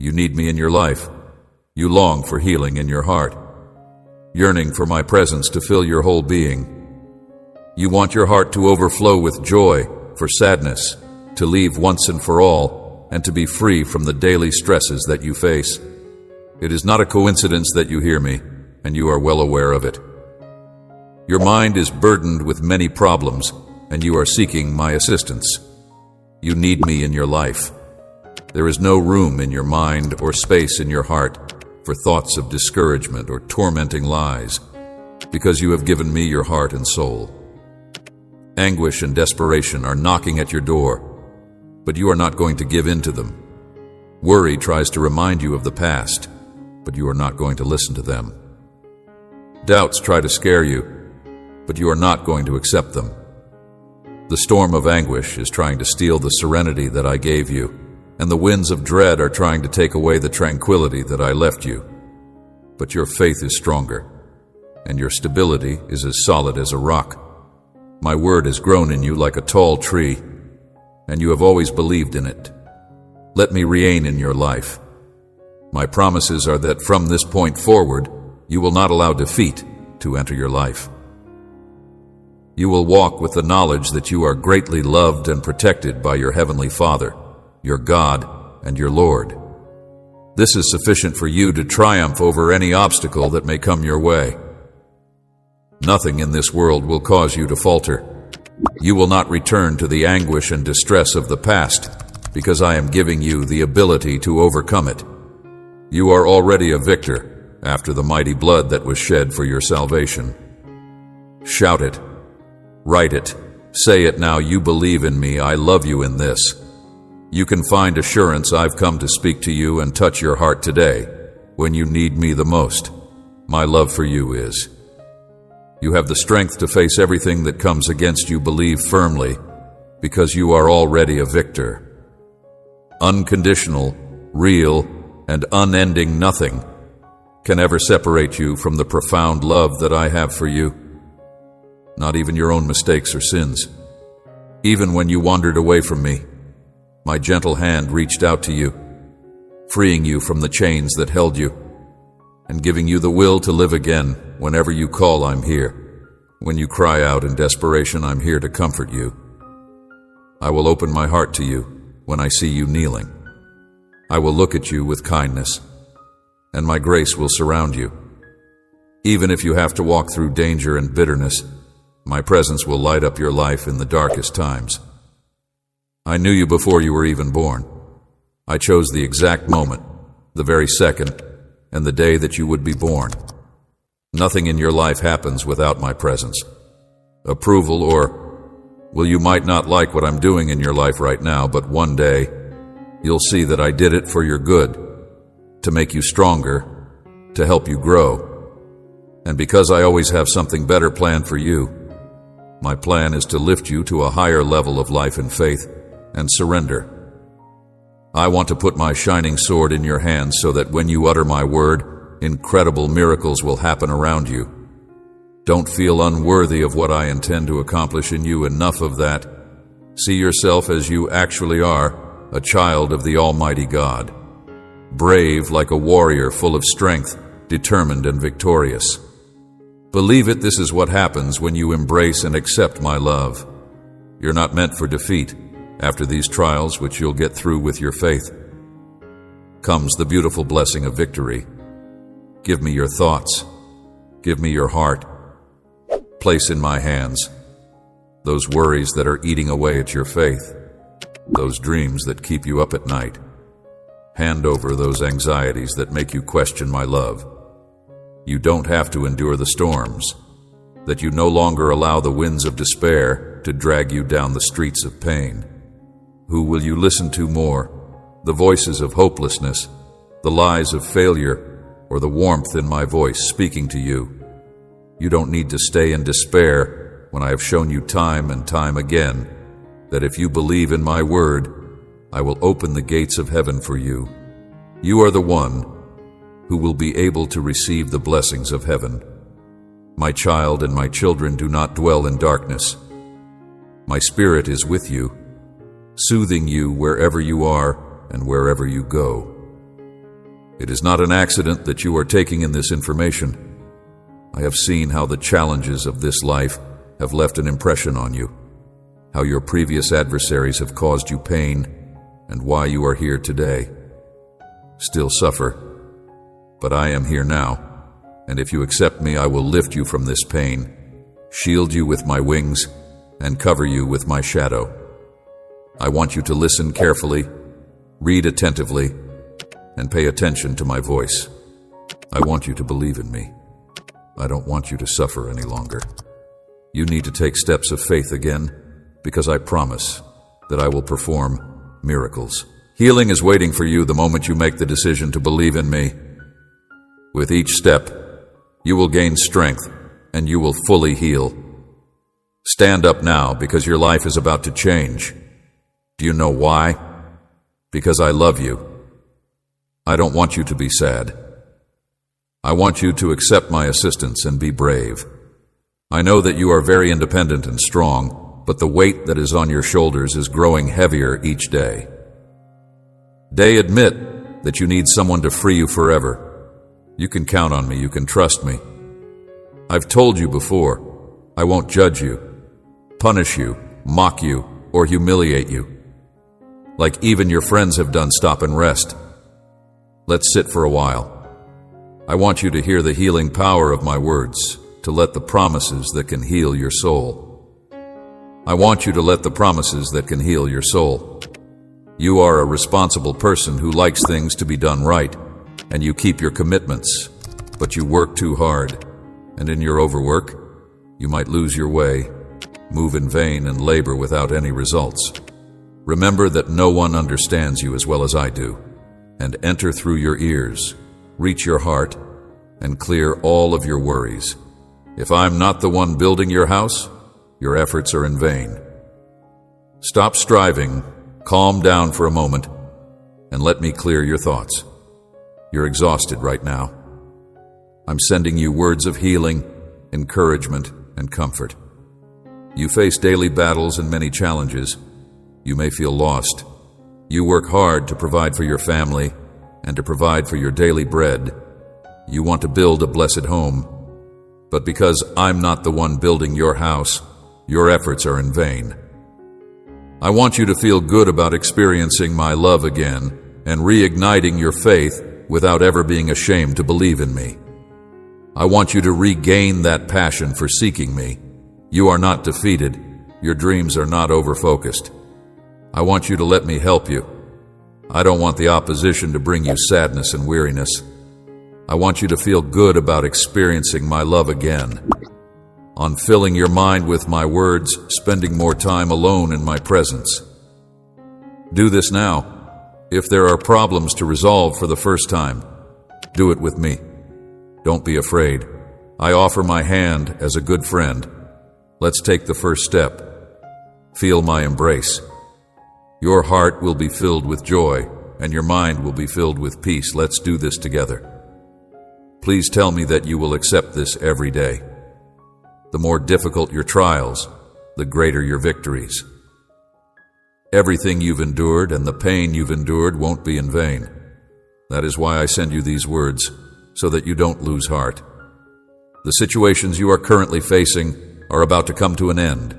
You need me in your life. You long for healing in your heart, yearning for my presence to fill your whole being. You want your heart to overflow with joy, for sadness, to leave once and for all, and to be free from the daily stresses that you face. It is not a coincidence that you hear me, and you are well aware of it. Your mind is burdened with many problems, and you are seeking my assistance. You need me in your life. There is no room in your mind or space in your heart for thoughts of discouragement or tormenting lies, because you have given me your heart and soul. Anguish and desperation are knocking at your door, but you are not going to give in to them. Worry tries to remind you of the past, but you are not going to listen to them. Doubts try to scare you, but you are not going to accept them. The storm of anguish is trying to steal the serenity that I gave you, and the winds of dread are trying to take away the tranquility that I left you. But your faith is stronger, and your stability is as solid as a rock. My word has grown in you like a tall tree, and you have always believed in it. Let me reign in your life. My promises are that from this point forward, you will not allow defeat to enter your life. You will walk with the knowledge that you are greatly loved and protected by your Heavenly Father, your God, and your Lord. This is sufficient for you to triumph over any obstacle that may come your way. Nothing in this world will cause you to falter. You will not return to the anguish and distress of the past, because I am giving you the ability to overcome it. You are already a victor after the mighty blood that was shed for your salvation. Shout it. Write it. Say it now. You believe in me. I love you in this. You can find assurance I've come to speak to you and touch your heart today when you need me the most. My love for you is. You have the strength to face everything that comes against you. Believe firmly, because you are already a victor. Unconditional, real, and unending nothing can ever separate you from the profound love that I have for you. Not even your own mistakes or sins. Even when you wandered away from me, my gentle hand reached out to you, freeing you from the chains that held you, and giving you the will to live again. Whenever you call, I'm here. When you cry out in desperation, I'm here to comfort you. I will open my heart to you when I see you kneeling. I will look at you with kindness, and my grace will surround you. Even if you have to walk through danger and bitterness, my presence will light up your life in the darkest times. I knew you before you were even born. I chose the exact moment, the very second, and the day that you would be born. Nothing in your life happens without my presence. Approval or, well, you might not like what I'm doing in your life right now, but one day you'll see that I did it for your good, to make you stronger, to help you grow. And because I always have something better planned for you, my plan is to lift you to a higher level of life and faith and surrender. I want to put my shining sword in your hands so that when you utter my word, incredible miracles will happen around you. Don't feel unworthy of what I intend to accomplish in you. Enough of that. See yourself as you actually are, a child of the Almighty God. Brave like a warrior, full of strength, determined and victorious. Believe it, this is what happens when you embrace and accept my love. You're not meant for defeat. After these trials, which you'll get through with your faith, comes the beautiful blessing of victory. Give me your thoughts. Give me your heart. Place in my hands those worries that are eating away at your faith, those dreams that keep you up at night. Hand over those anxieties that make you question my love. You don't have to endure the storms, that you no longer allow the winds of despair to drag you down the streets of pain. Who will you listen to more? The voices of hopelessness, the lies of failure, or the warmth in my voice speaking to you? You don't need to stay in despair when I have shown you time and time again that if you believe in my word, I will open the gates of heaven for you. You are the one who will be able to receive the blessings of heaven. My child and my children do not dwell in darkness. My spirit is with you, soothing you wherever you are and wherever you go. It is not an accident that you are taking in this information. I have seen how the challenges of this life have left an impression on you, how your previous adversaries have caused you pain, and why you are here today. Still suffer, but I am here now, and if you accept me, I will lift you from this pain, shield you with my wings, and cover you with my shadow. I want you to listen carefully, read attentively, and pay attention to my voice. I want you to believe in me. I don't want you to suffer any longer. You need to take steps of faith again, because I promise that I will perform miracles. Healing is waiting for you the moment you make the decision to believe in me. With each step, you will gain strength and you will fully heal. Stand up now because your life is about to change. Do you know why? Because I love you. I don't want you to be sad. I want you to accept my assistance and be brave. I know that you are very independent and strong, but the weight that is on your shoulders is growing heavier each day. Admit that you need someone to free you forever. You can count on me, you can trust me. I've told you before, I won't judge you, punish you, mock you, or humiliate you. Like even your friends have done, stop and rest. Let's sit for a while. I want you to hear the healing power of my words, to let the promises that can heal your soul. I want you to let the promises that can heal your soul. You are a responsible person who likes things to be done right, and you keep your commitments, but you work too hard, and in your overwork, you might lose your way, move in vain, and labor without any results. Remember that no one understands you as well as I do, and enter through your ears, reach your heart, and clear all of your worries. If I'm not the one building your house, your efforts are in vain. Stop striving, calm down for a moment, and let me clear your thoughts. You're exhausted right now. I'm sending you words of healing, encouragement, and comfort. You face daily battles and many challenges. You may feel lost. You work hard to provide for your family and to provide for your daily bread. You want to build a blessed home. But because I'm not the one building your house, your efforts are in vain. I want you to feel good about experiencing my love again and reigniting your faith without ever being ashamed to believe in me. I want you to regain that passion for seeking me. You are not defeated. Your dreams are not overfocused. I want you to let me help you. I don't want the opposition to bring you sadness and weariness. I want you to feel good about experiencing my love again, on filling your mind with my words, spending more time alone in my presence. Do this now. If there are problems to resolve for the first time, do it with me. Don't be afraid. I offer my hand as a good friend. Let's take the first step. Feel my embrace. Your heart will be filled with joy, and your mind will be filled with peace. Let's do this together. Please tell me that you will accept this every day. The more difficult your trials, the greater your victories. Everything you've endured and the pain you've endured won't be in vain. That is why I send you these words, so that you don't lose heart. The situations you are currently facing are about to come to an end,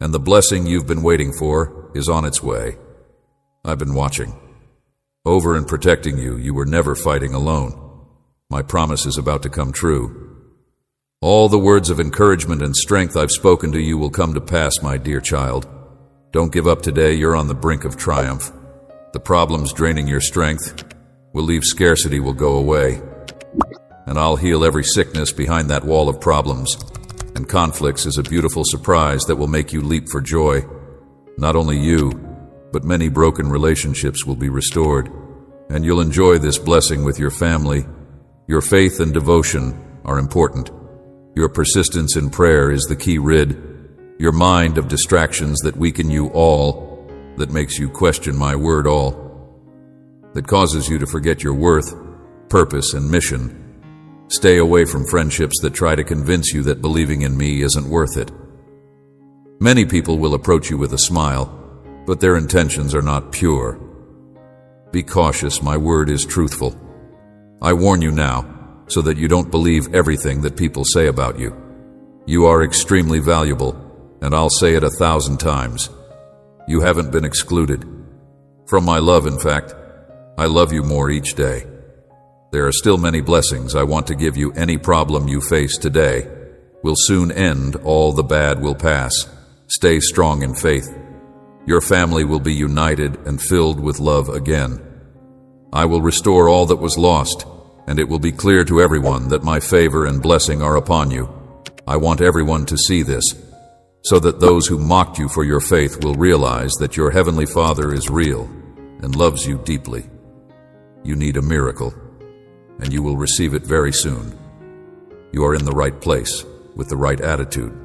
and the blessing you've been waiting for is on its way. I've been watching. Over and protecting you, you were never fighting alone. My promise is about to come true. All the words of encouragement and strength I've spoken to you will come to pass, my dear child. Don't give up today. You're on the brink of triumph. The problems draining your strength will leave. Scarcity will go away, and I'll heal every sickness behind that wall of problems. And conflicts is a beautiful surprise that will make you leap for joy. Not only you, but many broken relationships will be restored, and you'll enjoy this blessing with your family. Your faith and devotion are important. Your persistence in prayer is the key. Rid your mind of distractions that weaken you, all that makes you question my word, all that causes you to forget your worth, purpose, and mission. Stay away from friendships that try to convince you that believing in me isn't worth it. Many people will approach you with a smile, but their intentions are not pure. Be cautious, my word is truthful. I warn you now, so that you don't believe everything that people say about you. You are extremely valuable, and I'll say it 1,000 times. You haven't been excluded. From my love, in fact, I love you more each day. There are still many blessings I want to give you. Any problem you face today will soon end. All the bad will pass. Stay strong in faith. Your family will be united and filled with love again. I will restore all that was lost, and it will be clear to everyone that my favor and blessing are upon you. I want everyone to see this, so that those who mocked you for your faith will realize that your Heavenly Father is real and loves you deeply. You need a miracle, and you will receive it very soon. You are in the right place with the right attitude.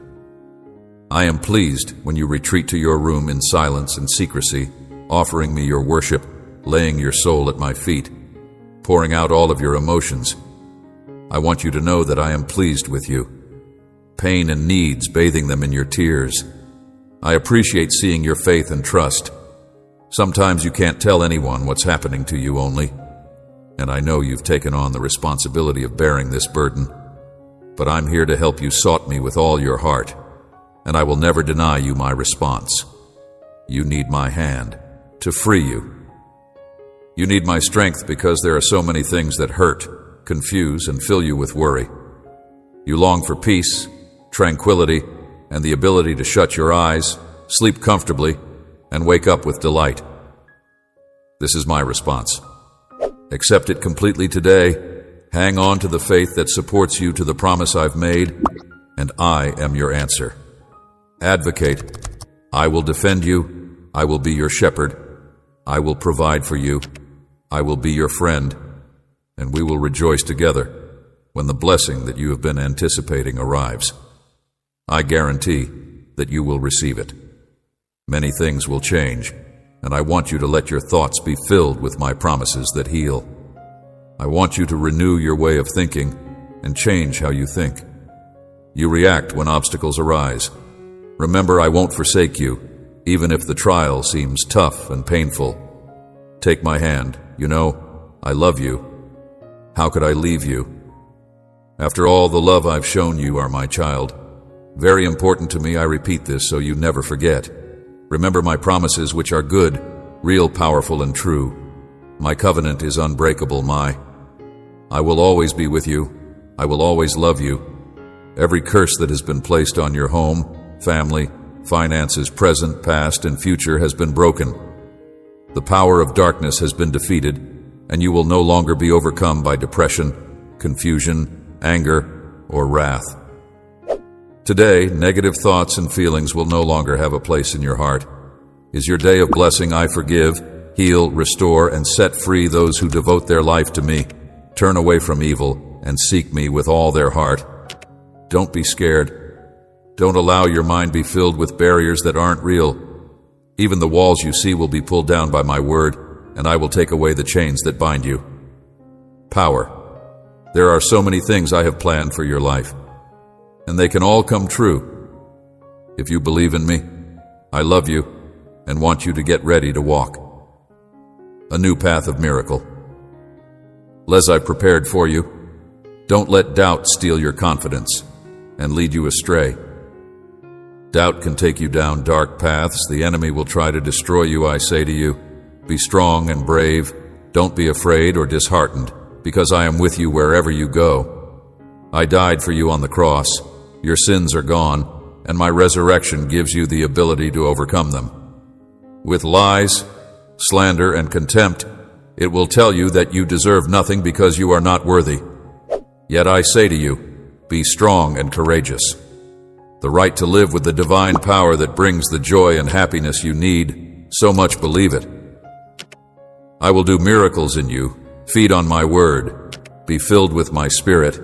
I am pleased when you retreat to your room in silence and secrecy, offering me your worship, laying your soul at my feet, pouring out all of your emotions. I want you to know that I am pleased with you. Pain and needs, bathing them in your tears. I appreciate seeing your faith and trust. Sometimes you can't tell anyone what's happening to you only, and I know you've taken on the responsibility of bearing this burden. But I'm here to help you. Sought me with all your heart, and I will never deny you my response. You need my hand to free you. You need my strength because there are so many things that hurt, confuse, and fill you with worry. You long for peace, tranquility, and the ability to shut your eyes, sleep comfortably, and wake up with delight. This is my response. Accept it completely today. Hang on to the faith that supports you to the promise I've made, and I am your answer. Advocate. I will defend you. I will be your shepherd. I will provide for you. I will be your friend, and we will rejoice together when the blessing that you have been anticipating arrives. I guarantee that you will receive it. Many things will change, and I want you to let your thoughts be filled with my promises that heal. I want you to renew your way of thinking and change how you think. You react when obstacles arise. Remember, I won't forsake you, even if the trial seems tough and painful. Take my hand. You know, I love you. How could I leave you? After all the love I've shown you are my child. Very important to me, I repeat this so you never forget. Remember my promises, which are good, real, powerful, and true. My covenant is unbreakable. I will always be with you. I will always love you. Every curse that has been placed on your home, family, finances, present, past, and future has been broken. The power of darkness has been defeated, and you will no longer be overcome by depression, confusion, anger, or wrath. Today, negative thoughts and feelings will no longer have a place in your heart. Is your day of blessing. I forgive, heal, restore, and set free those who devote their life to me, turn away from evil, and seek me with all their heart. Don't be scared. Don't allow your mind be filled with barriers that aren't real. Even the walls you see will be pulled down by my word, and I will take away the chains that bind you. Power. There are so many things I have planned for your life, and they can all come true. If you believe in me, I love you and want you to get ready to walk a new path of miracle. As I've prepared for you, don't let doubt steal your confidence and lead you astray. Doubt can take you down dark paths. The enemy will try to destroy you. I say to you, be strong and brave. Don't be afraid or disheartened, because I am with you wherever you go. I died for you on the cross. Your sins are gone, and my resurrection gives you the ability to overcome them. With lies, slander, and contempt, it will tell you that you deserve nothing because you are not worthy. Yet I say to you, be strong and courageous. The right to live with the divine power that brings the joy and happiness you need, so much believe it. I will do miracles in you. Feed on my word. Be filled with my spirit.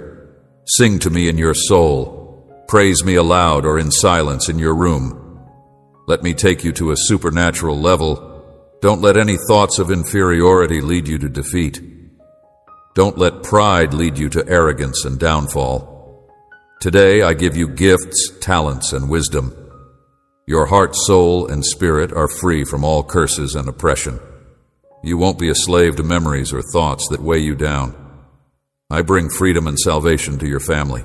Sing to me in your soul. Praise me aloud or in silence in your room. Let me take you to a supernatural level. Don't let any thoughts of inferiority lead you to defeat. Don't let pride lead you to arrogance and downfall. Today I give you gifts, talents, and wisdom. Your heart, soul, and spirit are free from all curses and oppression. You won't be a slave to memories or thoughts that weigh you down. I bring freedom and salvation to your family.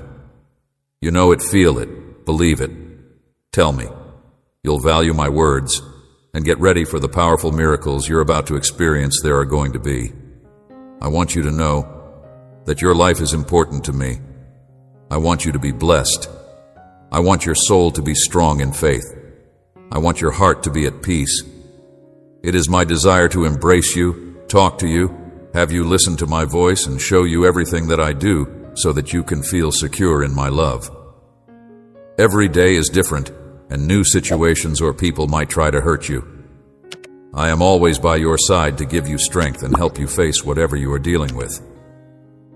You know it, feel it, believe it. Tell me. You'll value my words and get ready for the powerful miracles you're about to experience there are going to be. I want you to know that your life is important to me. I want you to be blessed. I want your soul to be strong in faith. I want your heart to be at peace. It is my desire to embrace you, talk to you, have you listen to my voice, and show you everything that I do so that you can feel secure in my love. Every day is different, and new situations or people might try to hurt you. I am always by your side to give you strength and help you face whatever you are dealing with.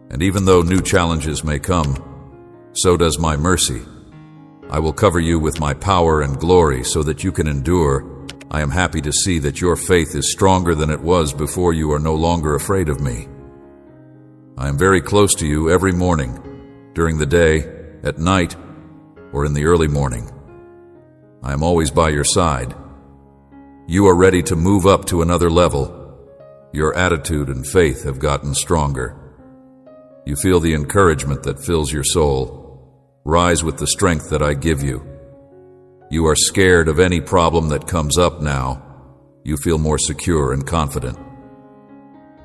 And even though new challenges may come, so does my mercy. I will cover you with my power and glory so that you can endure. I am happy to see that your faith is stronger than it was before. You are no longer afraid of me. I am very close to you every morning, during the day, at night, or in the early morning. I am always by your side. You are ready to move up to another level. Your attitude and faith have gotten stronger. You feel the encouragement that fills your soul. Rise with the strength that I give you. You are scared of any problem that comes up now. You feel more secure and confident.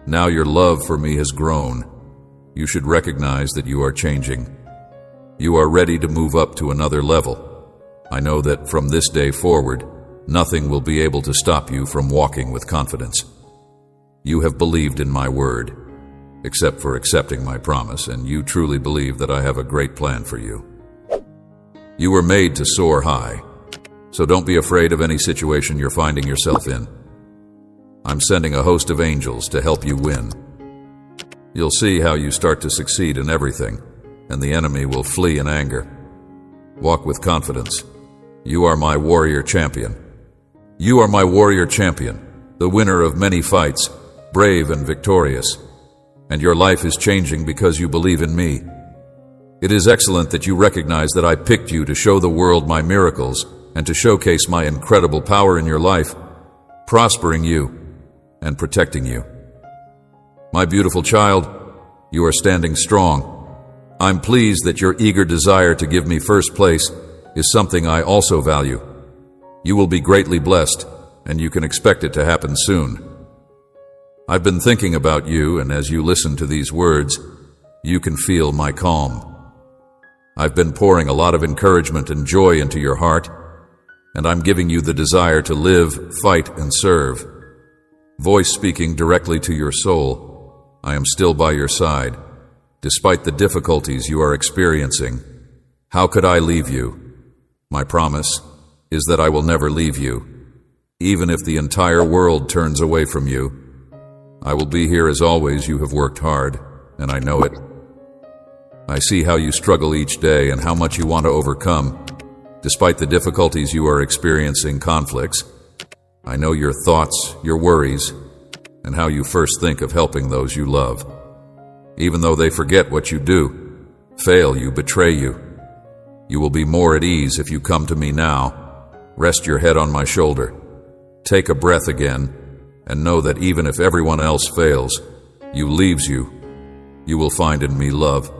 Now your love for me has grown. You should recognize that you are changing. You are ready to move up to another level. I know that from this day forward, nothing will be able to stop you from walking with confidence. You have believed in my word, except for accepting my promise, and you truly believe that I have a great plan for you. You were made to soar high, so don't be afraid of any situation you're finding yourself in. I'm sending a host of angels to help you win. You'll see how you start to succeed in everything, and the enemy will flee in anger. Walk with confidence. You are my warrior champion. You are my warrior champion, the winner of many fights, brave and victorious. And your life is changing because you believe in me. It is excellent that you recognize that I picked you to show the world my miracles and to showcase my incredible power in your life, prospering you and protecting you. My beautiful child, you are standing strong. I'm pleased that your eager desire to give me first place is something I also value. You will be greatly blessed, and you can expect it to happen soon. I've been thinking about you, and as you listen to these words, you can feel my calm. I've been pouring a lot of encouragement and joy into your heart, and I'm giving you the desire to live, fight, and serve. Voice speaking directly to your soul, I am still by your side, despite the difficulties you are experiencing. How could I leave you? My promise is that I will never leave you. Even if the entire world turns away from you, I will be here as always. You have worked hard, and I know it. I see how you struggle each day and how much you want to overcome. Despite the difficulties you are experiencing, conflicts, I know your thoughts, your worries, and how you first think of helping those you love. Even though they forget what you do, fail you, betray you, you will be more at ease if you come to me now. Rest your head on my shoulder. Take a breath again, and know that even if everyone else fails, leaves you, you will find in me love,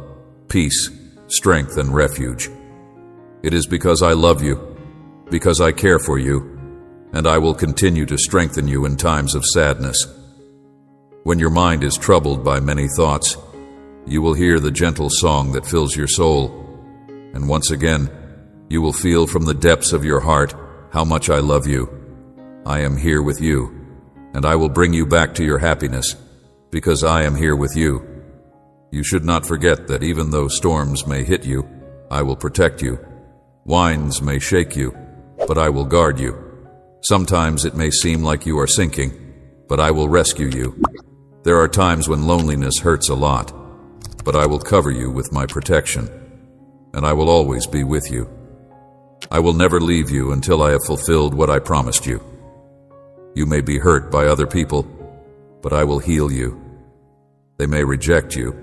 peace, strength, and refuge. It is because I love you, because I care for you, and I will continue to strengthen you in times of sadness. When your mind is troubled by many thoughts, you will hear the gentle song that fills your soul, and once again, you will feel from the depths of your heart how much I love you. I am here with you, and I will bring you back to your happiness, because I am here with you. You should not forget that even though storms may hit you, I will protect you. Winds may shake you, but I will guard you. Sometimes it may seem like you are sinking, but I will rescue you. There are times when loneliness hurts a lot, but I will cover you with my protection, and I will always be with you. I will never leave you until I have fulfilled what I promised you. You may be hurt by other people, but I will heal you. They may reject you,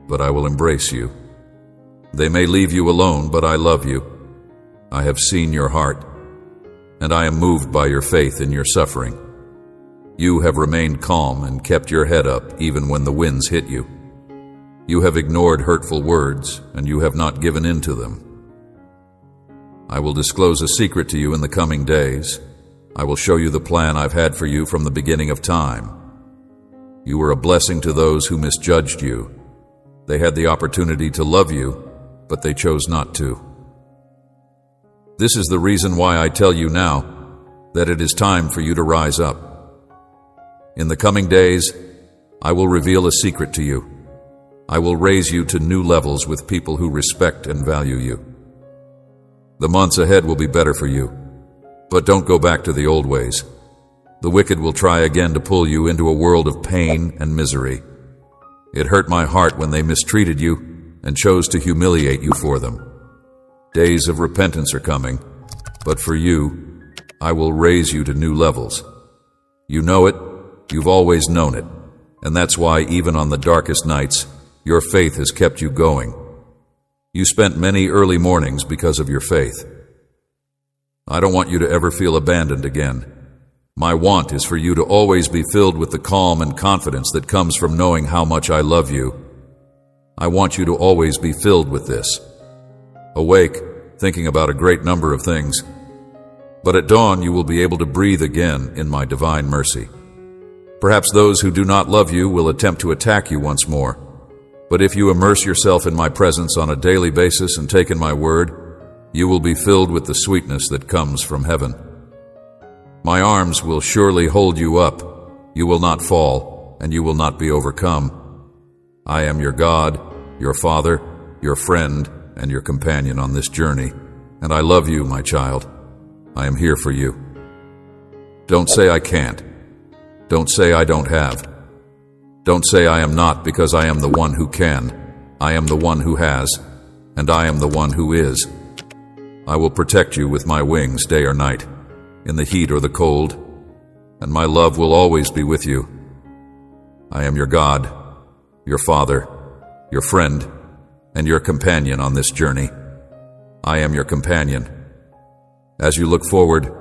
but I will embrace you. They may leave you alone, but I love you. I have seen your heart, and I am moved by your faith in your suffering. You have remained calm and kept your head up even when the winds hit you. You have ignored hurtful words, and you have not given in to them. I will disclose a secret to you in the coming days. I will show you the plan I've had for you from the beginning of time. You were a blessing to those who misjudged you. They had the opportunity to love you, but they chose not to. This is the reason why I tell you now that it is time for you to rise up. In the coming days, I will reveal a secret to you. I will raise you to new levels with people who respect and value you. The months ahead will be better for you, but don't go back to the old ways. The wicked will try again to pull you into a world of pain and misery. It hurt my heart when they mistreated you and chose to humiliate you for them. Days of repentance are coming, but for you, I will raise you to new levels. You know it, you've always known it, and that's why even on the darkest nights, your faith has kept you going. You spent many early mornings because of your faith. I don't want you to ever feel abandoned again. My want is for you to always be filled with the calm and confidence that comes from knowing how much I love you. I want you to always be filled with this. Awake, thinking about a great number of things. But at dawn you will be able to breathe again in my divine mercy. Perhaps those who do not love you will attempt to attack you once more. But if you immerse yourself in my presence on a daily basis and take in my word, you will be filled with the sweetness that comes from heaven. My arms will surely hold you up. You will not fall, and you will not be overcome. I am your God, your Father, your friend, and your companion on this journey, and I love you, my child. I am here for you. Don't say I can't. Don't say I don't have. Don't say I am not, because I am the one who can. I am the one who has, and I am the one who is. I will protect you with my wings day or night, in the heat or the cold, and my love will always be with you. I am your God, your Father, your friend, and your companion on this journey. I am your companion. As you look forward,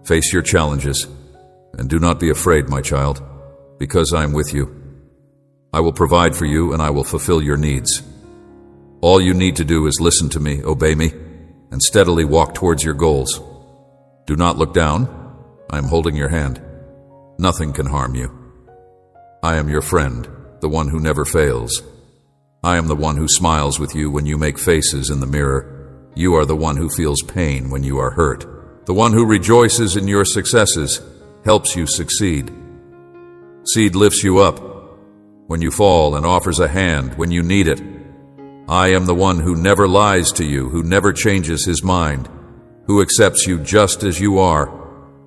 face your challenges, and do not be afraid, my child, because I am with you. I will provide for you, and I will fulfill your needs. All you need to do is listen to me, obey me, and steadily walk towards your goals. Do not look down. I am holding your hand. Nothing can harm you. I am your friend, the one who never fails. I am the one who smiles with you when you make faces in the mirror. You are the one who feels pain when you are hurt. The one who rejoices in your successes, helps you succeed. Seed lifts you up when you fall and offers a hand when you need it. I am the one who never lies to you, who never changes his mind, who accepts you just as you are.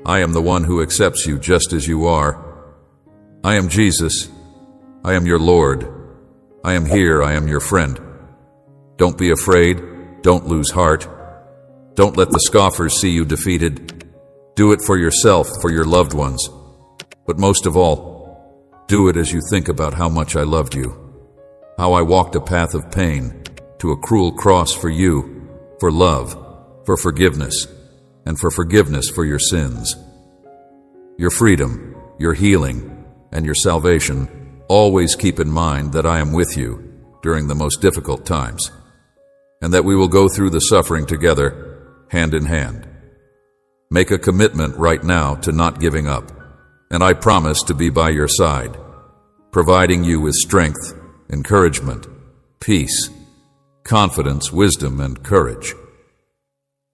I am the one who accepts you just as you are. I am Jesus. I am your Lord. I am here. I am your friend. Don't be afraid. Don't lose heart. Don't let the scoffers see you defeated. Do it for yourself, for your loved ones. But most of all, do it as you think about how much I loved you, how I walked a path of pain to a cruel cross for you, for love, for forgiveness, and for forgiveness for your sins. Your freedom, your healing, and your salvation, always keep in mind that I am with you during the most difficult times, and that we will go through the suffering together, hand in hand. Make a commitment right now to not giving up, and I promise to be by your side, providing you with strength, encouragement, peace, confidence, wisdom, and courage.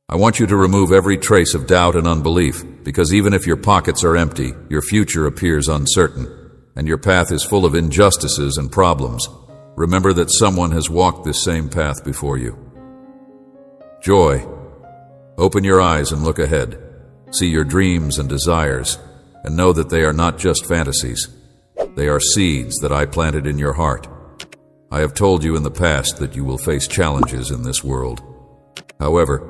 I want you to remove every trace of doubt and unbelief, because even if your pockets are empty, your future appears uncertain, and your path is full of injustices and problems. Remember that someone has walked this same path before you. Joy. Open your eyes and look ahead. See your dreams and desires, and know that they are not just fantasies. They are seeds that I planted in your heart. I have told you in the past that you will face challenges in this world. However,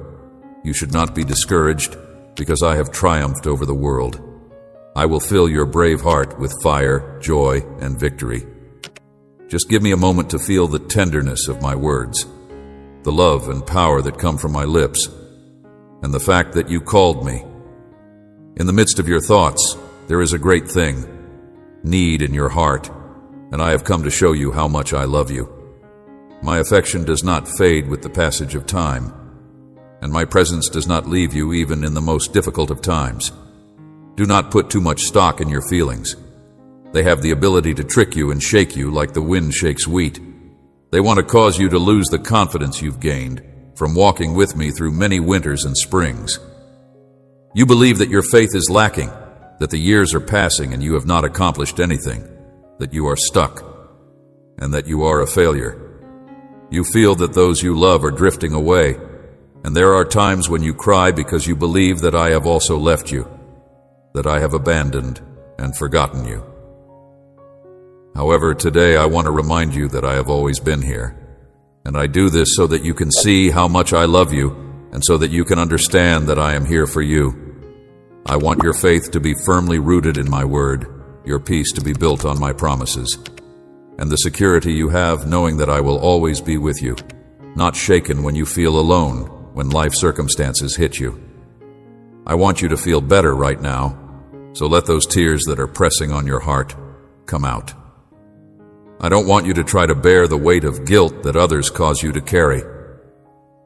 you should not be discouraged, because I have triumphed over the world. I will fill your brave heart with fire, joy, and victory. Just give me a moment to feel the tenderness of my words, the love and power that come from my lips, and the fact that you called me. In the midst of your thoughts, there is a great thing, need in your heart, and I have come to show you how much I love you. My affection does not fade with the passage of time, and my presence does not leave you even in the most difficult of times. Do not put too much stock in your feelings. They have the ability to trick you and shake you like the wind shakes wheat. They want to cause you to lose the confidence you've gained from walking with me through many winters and springs. You believe that your faith is lacking, that the years are passing and you have not accomplished anything, that you are stuck, and that you are a failure. You feel that those you love are drifting away, and there are times when you cry because you believe that I have also left you, that I have abandoned and forgotten you. However, today I want to remind you that I have always been here, and I do this so that you can see how much I love you and so that you can understand that I am here for you. I want your faith to be firmly rooted in my word, your peace to be built on my promises, and the security you have knowing that I will always be with you, not shaken when you feel alone, when life circumstances hit you. I want you to feel better right now, so let those tears that are pressing on your heart come out. I don't want you to try to bear the weight of guilt that others cause you to carry.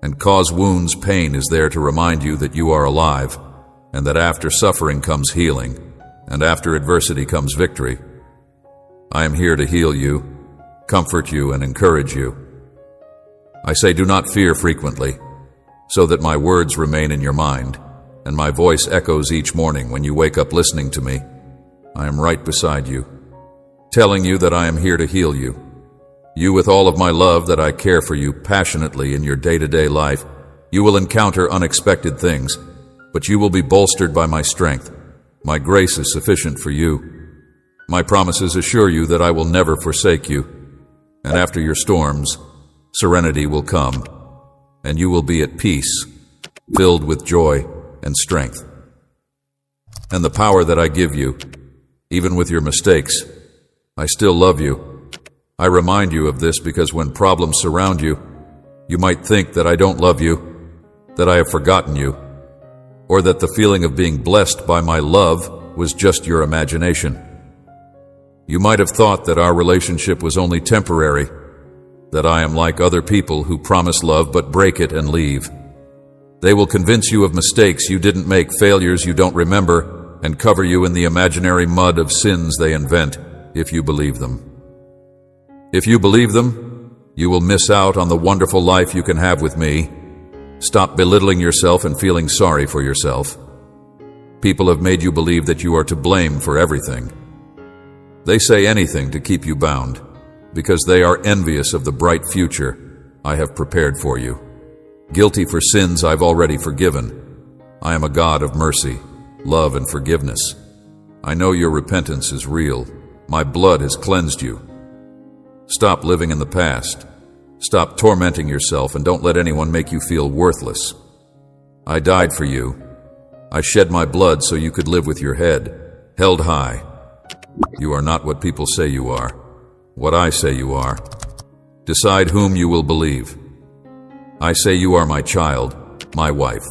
And cause wounds pain is there to remind you that you are alive, and that after suffering comes healing, and after adversity comes victory. I am here to heal you, comfort you, and encourage you. I say do not fear frequently, so that my words remain in your mind, and my voice echoes each morning when you wake up listening to me. I am right beside you, telling you that I am here to heal you. You with all of my love that I care for you passionately in your day-to-day life. You will encounter unexpected things, but you will be bolstered by my strength. My grace is sufficient for you. My promises assure you that I will never forsake you, and after your storms, serenity will come, and you will be at peace, filled with joy and strength. And the power that I give you, even with your mistakes, I still love you. I remind you of this because when problems surround you, you might think that I don't love you, that I have forgotten you, or that the feeling of being blessed by my love was just your imagination. You might have thought that our relationship was only temporary, that I am like other people who promise love but break it and leave. They will convince you of mistakes you didn't make, failures you don't remember, and cover you in the imaginary mud of sins they invent if you believe them. If you believe them, you will miss out on the wonderful life you can have with me. Stop belittling yourself and feeling sorry for yourself. People have made you believe that you are to blame for everything. They say anything to keep you bound, because they are envious of the bright future I have prepared for you. Guilty for sins I've already forgiven. I am a God of mercy, love, and forgiveness. I know your repentance is real. My blood has cleansed you. Stop living in the past. Stop tormenting yourself, and don't let anyone make you feel worthless. I died for you. I shed my blood so you could live with your head held high. You are not what people say you are, what I say you are. Decide whom you will believe. I say you are my child, my wife.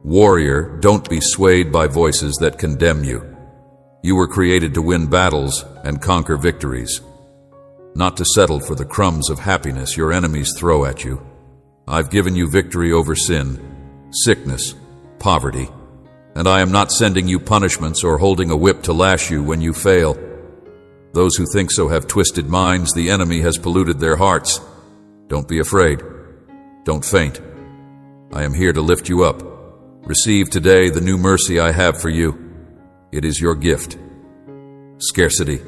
Warrior, don't be swayed by voices that condemn you. You were created to win battles and conquer victories, not to settle for the crumbs of happiness your enemies throw at you. I've given you victory over sin, sickness, poverty, and I am not sending you punishments or holding a whip to lash you when you fail. Those who think so have twisted minds. The enemy has polluted their hearts. Don't be afraid. Don't faint. I am here to lift you up. Receive today the new mercy I have for you. It is your gift. Scarcity.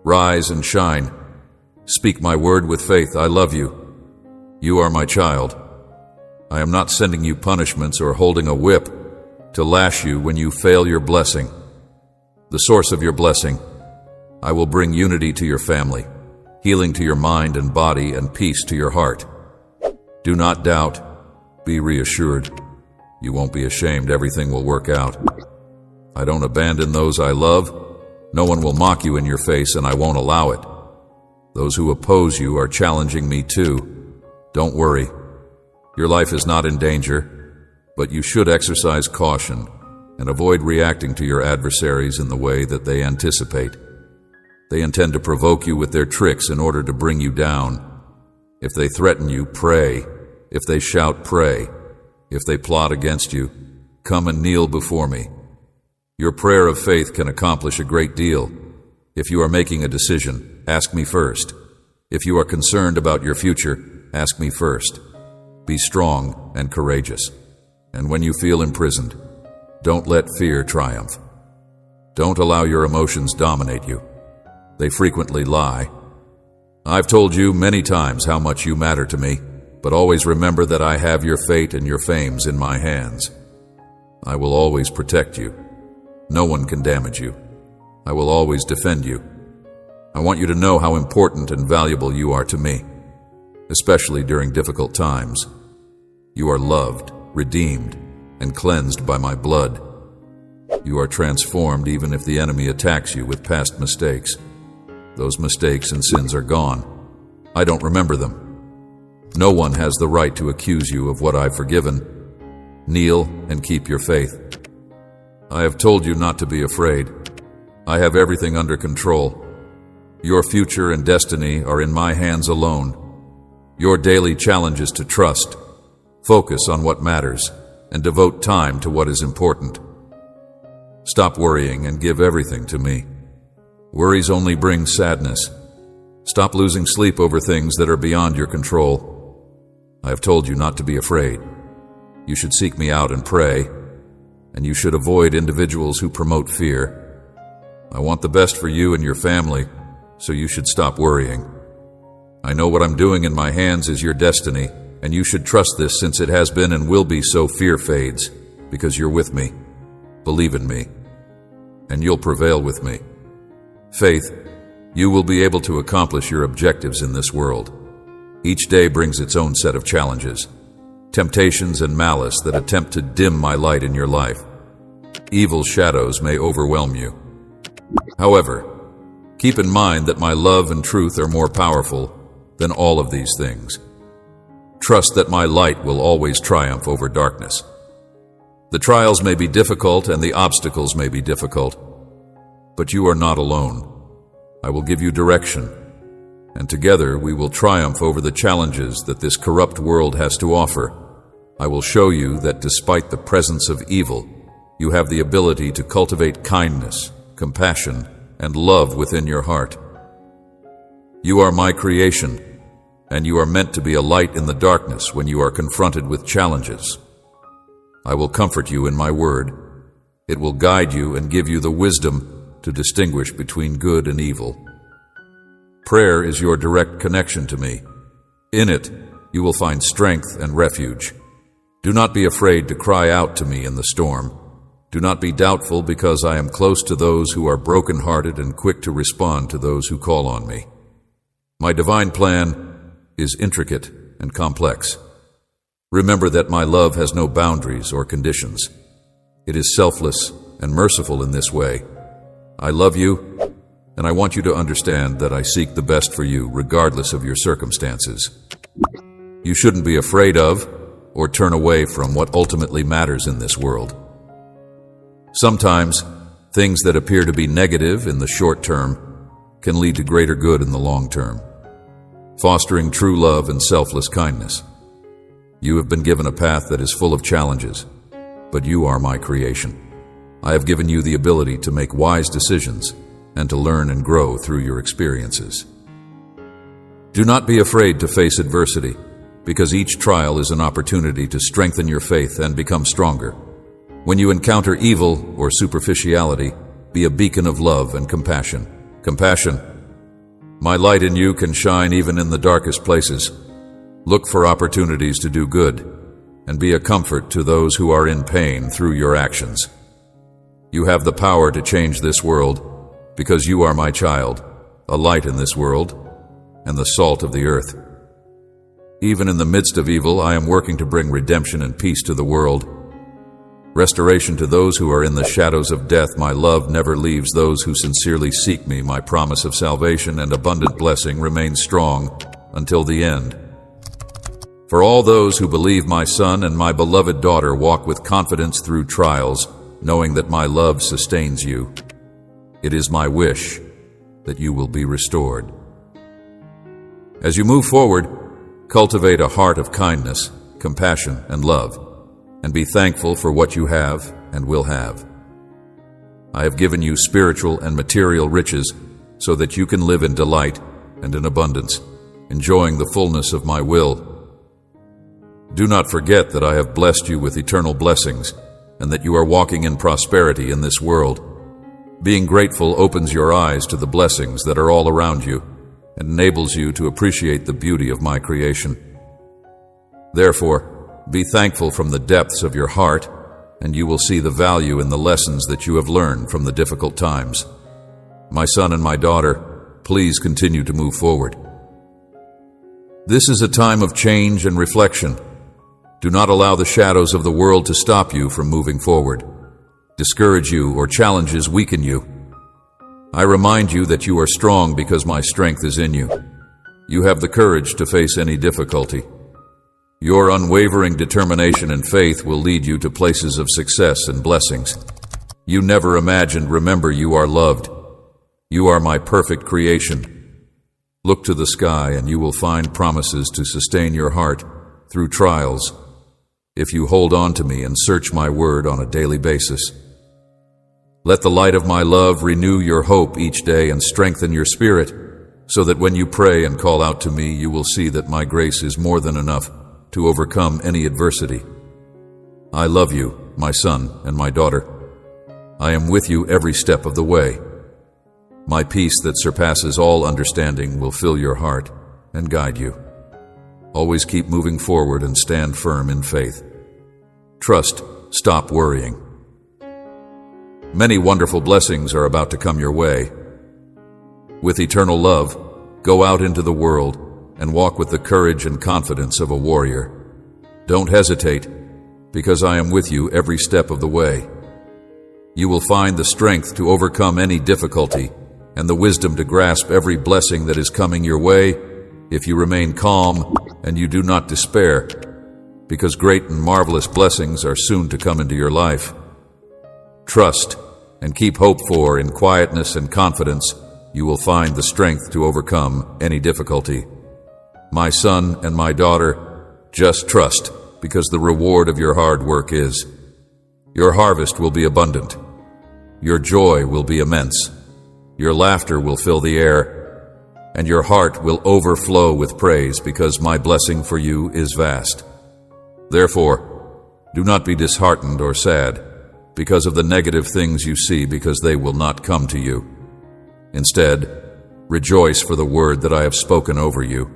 Rise and shine. Speak my word with faith. I love you. You are my child. I am not sending you punishments or holding a whip to lash you when you fail your blessing. The source of your blessing. I will bring unity to your family, healing to your mind and body, and peace to your heart. Do not doubt. Be reassured. You won't be ashamed. Everything will work out. I don't abandon those I love. No one will mock you in your face, and I won't allow it. Those who oppose you are challenging me too. Don't worry. Your life is not in danger, but you should exercise caution and avoid reacting to your adversaries in the way that they anticipate. They intend to provoke you with their tricks in order to bring you down. If they threaten you, pray. If they shout, pray. If they plot against you, come and kneel before me. Your prayer of faith can accomplish a great deal. If you are making a decision, ask me first. If you are concerned about your future, ask me first. Be strong and courageous. And when you feel imprisoned, don't let fear triumph. Don't allow your emotions dominate you. They frequently lie. I've told you many times how much you matter to me, but always remember that I have your fate and your fames in my hands. I will always protect you. No one can damage you. I will always defend you. I want you to know how important and valuable you are to me, especially during difficult times. You are loved, redeemed, and cleansed by my blood. You are transformed even if the enemy attacks you with past mistakes. Those mistakes and sins are gone. I don't remember them. No one has the right to accuse you of what I've forgiven. Kneel and keep your faith. I have told you not to be afraid. I have everything under control. Your future and destiny are in my hands alone. Your daily challenge is to trust, focus on what matters, and devote time to what is important. Stop worrying and give everything to me. Worries only bring sadness. Stop losing sleep over things that are beyond your control. I have told you not to be afraid. You should seek me out and pray, and you should avoid individuals who promote fear. I want the best for you and your family, so you should stop worrying. I know what I'm doing in my hands is your destiny, and you should trust this since it has been and will be so. Fear fades, because you're with me. Believe in me, and you'll prevail with me. Faith, you will be able to accomplish your objectives in this world. Each day brings its own set of challenges, temptations and malice that attempt to dim my light in your life. Evil shadows may overwhelm you. However, keep in mind that my love and truth are more powerful than all of these things. Trust that my light will always triumph over darkness. The trials may be difficult and the obstacles may be difficult, but you are not alone. I will give you direction, and together we will triumph over the challenges that this corrupt world has to offer. I will show you that despite the presence of evil, you have the ability to cultivate kindness, compassion, and love within your heart. You are my creation, and you are meant to be a light in the darkness when you are confronted with challenges. I will comfort you in my word. It will guide you and give you the wisdom to distinguish between good and evil. Prayer is your direct connection to me. In it, you will find strength and refuge. Do not be afraid to cry out to me in the storm. Do not be doubtful, because I am close to those who are broken-hearted and quick to respond to those who call on me. My divine plan is intricate and complex. Remember that my love has no boundaries or conditions. It is selfless and merciful in this way. I love you, and I want you to understand that I seek the best for you regardless of your circumstances. You shouldn't be afraid of or turn away from what ultimately matters in this world. Sometimes, things that appear to be negative in the short term can lead to greater good in the long term, fostering true love and selfless kindness. You have been given a path that is full of challenges, but you are my creation. I have given you the ability to make wise decisions and to learn and grow through your experiences. Do not be afraid to face adversity, because each trial is an opportunity to strengthen your faith and become stronger. When you encounter evil or superficiality, be a beacon of love and compassion. Compassion. My light in you can shine even in the darkest places. Look for opportunities to do good and be a comfort to those who are in pain through your actions. You have the power to change this world because you are my child, a light in this world, and the salt of the earth. Even in the midst of evil, I am working to bring redemption and peace to the world. Restoration to those who are in the shadows of death. My love never leaves those who sincerely seek me. My promise of salvation and abundant blessing remains strong until the end. For all those who believe, my son and my beloved daughter walk with confidence through trials, knowing that my love sustains you. It is my wish that you will be restored. As you move forward, Cultivate a heart of kindness, compassion, and love, and be thankful for what you have and will have. I have given you spiritual and material riches so that you can live in delight and in abundance, enjoying the fullness of my will. Do not forget that I have blessed you with eternal blessings and that you are walking in prosperity in this world. Being grateful opens your eyes to the blessings that are all around you and enables you to appreciate the beauty of my creation. Therefore, be thankful from the depths of your heart, and you will see the value in the lessons that you have learned from the difficult times. My son and my daughter, please continue to move forward. This is a time of change and reflection. Do not allow the shadows of the world to stop you from moving forward, discourage you, or challenges weaken you. I remind you that you are strong because my strength is in you. You have the courage to face any difficulty. Your unwavering determination and faith will lead you to places of success and blessings. You never imagined. Remember, you are loved. You are my perfect creation. Look to the sky and you will find promises to sustain your heart through trials if you hold on to me and search my word on a daily basis. Let the light of my love renew your hope each day and strengthen your spirit, so that when you pray and call out to me, you will see that my grace is more than enough to overcome any adversity. I love you, my son and my daughter. I am with you every step of the way. My peace that surpasses all understanding will fill your heart and guide you. Always keep moving forward and stand firm in faith. Trust, stop worrying. Many wonderful blessings are about to come your way. With eternal love, go out into the world and walk with the courage and confidence of a warrior. Don't hesitate, because I am with you every step of the way. You will find the strength to overcome any difficulty and the wisdom to grasp every blessing that is coming your way if you remain calm and you do not despair, because great and marvelous blessings are soon to come into your life. Trust and keep hope, for in quietness and confidence you will find the strength to overcome any difficulty. My son and my daughter, just trust, because the reward of your hard work is. Your harvest will be abundant. Your joy will be immense. Your laughter will fill the air, and your heart will overflow with praise, because my blessing for you is vast. Therefore, do not be disheartened or sad because of the negative things you see, because they will not come to you. Instead, rejoice for the word that I have spoken over you.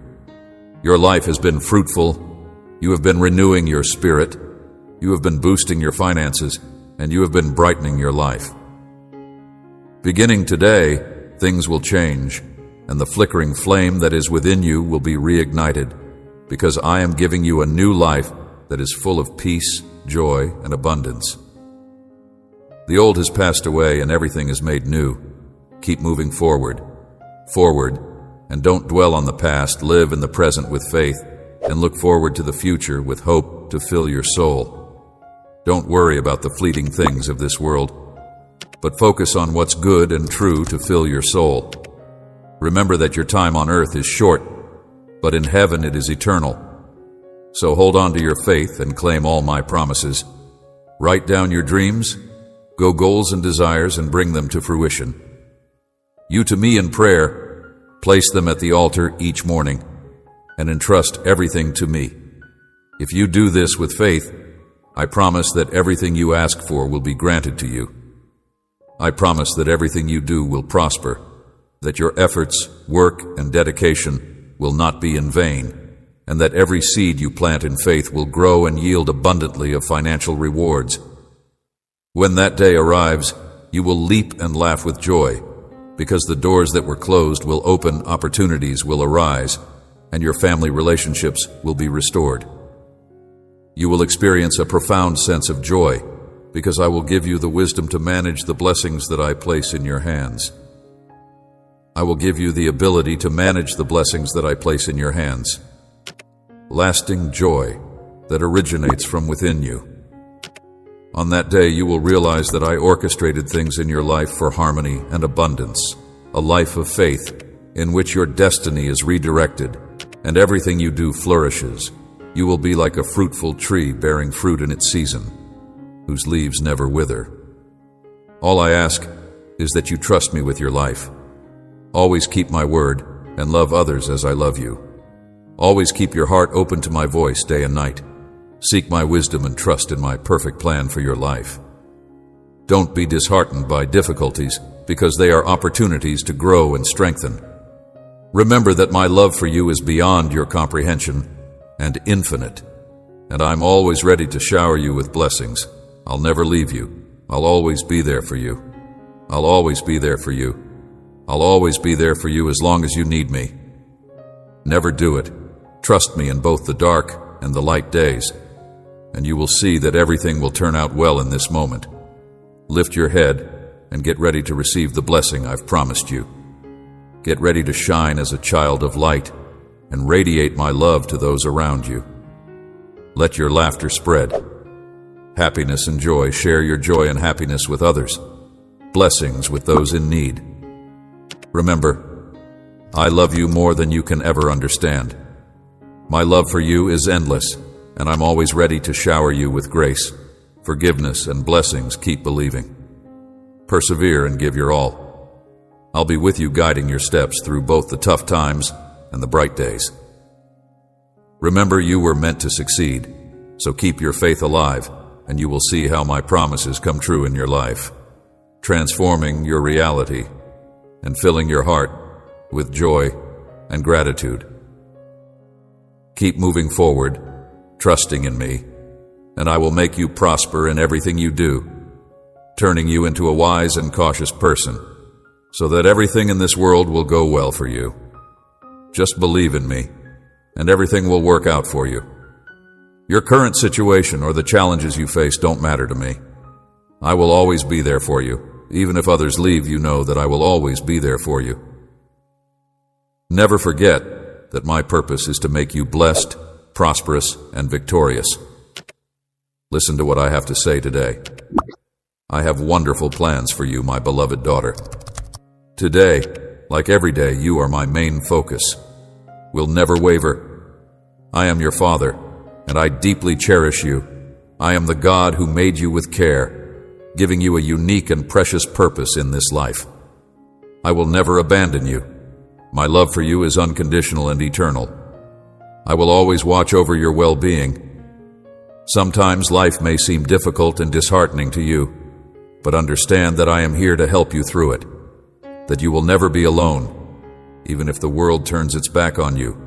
Your life has been fruitful. You have been renewing your spirit. You have been boosting your finances, and you have been brightening your life. Beginning today, things will change, and the flickering flame that is within you will be reignited, because I am giving you a new life that is full of peace, joy, and abundance. The old has passed away and everything is made new. Keep moving forward, and don't dwell on the past. Live in the present with faith, and look forward to the future with hope to fill your soul. Don't worry about the fleeting things of this world, but focus on what's good and true to fill your soul. Remember that your time on earth is short, but in heaven it is eternal. So hold on to your faith and claim all my promises. Write down your dreams, go goals and desires, and bring them to fruition. You to me in prayer, place them at the altar each morning, and entrust everything to me. If you do this with faith, I promise that everything you ask for will be granted to you. I promise that everything you do will prosper, that your efforts, work, and dedication will not be in vain, and that every seed you plant in faith will grow and yield abundantly of financial rewards. When that day arrives, you will leap and laugh with joy, because the doors that were closed will open, opportunities will arise, and your family relationships will be restored. You will experience a profound sense of joy, because I will give you the wisdom to manage the blessings that I place in your hands. I will give you the ability to manage the blessings that I place in your hands. Lasting joy that originates from within you. On that day, you will realize that I orchestrated things in your life for harmony and abundance, a life of faith in which your destiny is redirected, and everything you do flourishes. You will be like a fruitful tree bearing fruit in its season, whose leaves never wither. All I ask is that you trust me with your life. Always keep my word and love others as I love you. Always keep your heart open to my voice day and night. Seek my wisdom and trust in my perfect plan for your life. Don't be disheartened by difficulties, because they are opportunities to grow and strengthen. Remember that my love for you is beyond your comprehension and infinite, and I'm always ready to shower you with blessings. I'll never leave you. I'll always be there for you. I'll always be there for you. I'll always be there for you as long as you need me. Never do it. Trust me in both the dark and the light days, and you will see that everything will turn out well in this moment. Lift your head and get ready to receive the blessing I've promised you. Get ready to shine as a child of light and radiate my love to those around you. Let your laughter spread. Happiness and joy. Share your joy and happiness with others. Blessings with those in need. Remember, I love you more than you can ever understand. My love for you is endless, and I'm always ready to shower you with grace, forgiveness, and blessings. Keep believing. Persevere and give your all. I'll be with you, guiding your steps through both the tough times and the bright days. Remember, you were meant to succeed, so keep your faith alive, and you will see how my promises come true in your life, transforming your reality and filling your heart with joy and gratitude. Keep moving forward, trusting in me, and I will make you prosper in everything you do, turning you into a wise and cautious person, so that everything in this world will go well for you. Just believe in me, and everything will work out for you. Your current situation or the challenges you face don't matter to me. I will always be there for you. Even if others leave, you know that I will always be there for you. Never forget that my purpose is to make you blessed, prosperous, and victorious. Listen to what I have to say today. I have wonderful plans for you, my beloved daughter. Today, like every day, you are my main focus. Will never waver. I am your father, and I deeply cherish you. I am the God who made you with care, giving you a unique and precious purpose in this life. I will never abandon you. My love for you is unconditional and eternal. I will always watch over your well-being. Sometimes life may seem difficult and disheartening to you, but understand that I am here to help you through it, that you will never be alone, even if the world turns its back on you.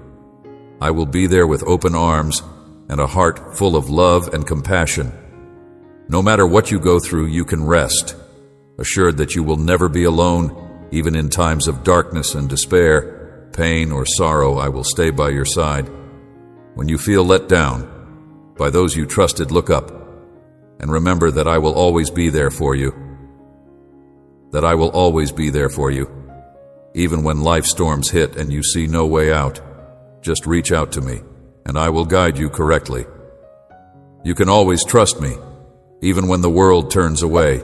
I will be there with open arms and a heart full of love and compassion. No matter what you go through, you can rest, assured that you will never be alone, even in times of darkness and despair, pain or sorrow. I will stay by your side. When you feel let down by those you trusted, look up and remember that I will always be there for you. That I will always be there for you. Even when life storms hit and you see no way out, just reach out to me and I will guide you correctly. You can always trust me, even when the world turns away,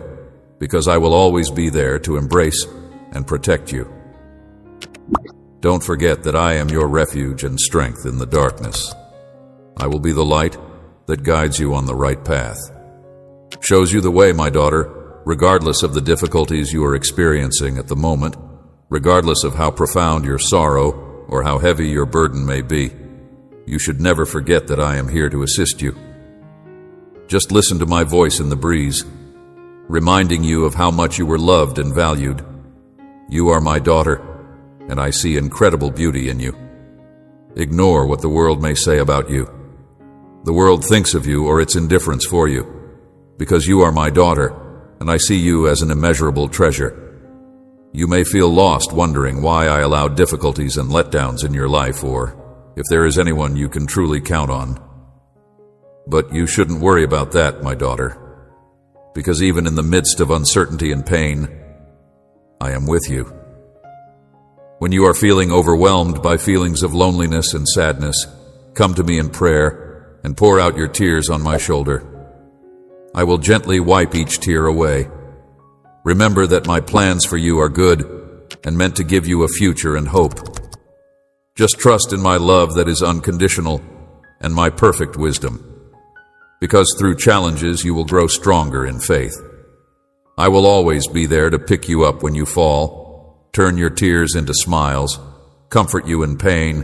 because I will always be there to embrace and protect you. Don't forget that I am your refuge and strength in the darkness. I will be the light that guides you on the right path, shows you the way, my daughter, regardless of the difficulties you are experiencing at the moment, regardless of how profound your sorrow or how heavy your burden may be. You should never forget that I am here to assist you. Just listen to my voice in the breeze, reminding you of how much you were loved and valued. You are my daughter, and I see incredible beauty in you. Ignore what the world may say about you. The world thinks of you or its indifference for you, because you are my daughter, and I see you as an immeasurable treasure. You may feel lost, wondering why I allowed difficulties and letdowns in your life, or if there is anyone you can truly count on. But you shouldn't worry about that, my daughter, because even in the midst of uncertainty and pain, I am with you. When you are feeling overwhelmed by feelings of loneliness and sadness, come to me in prayer and pour out your tears on my shoulder. I will gently wipe each tear away. Remember that my plans for you are good and meant to give you a future and hope. Just trust in my love that is unconditional and my perfect wisdom. Because through challenges you will grow stronger in faith. I will always be there to pick you up when you fall, turn your tears into smiles, comfort you in pain,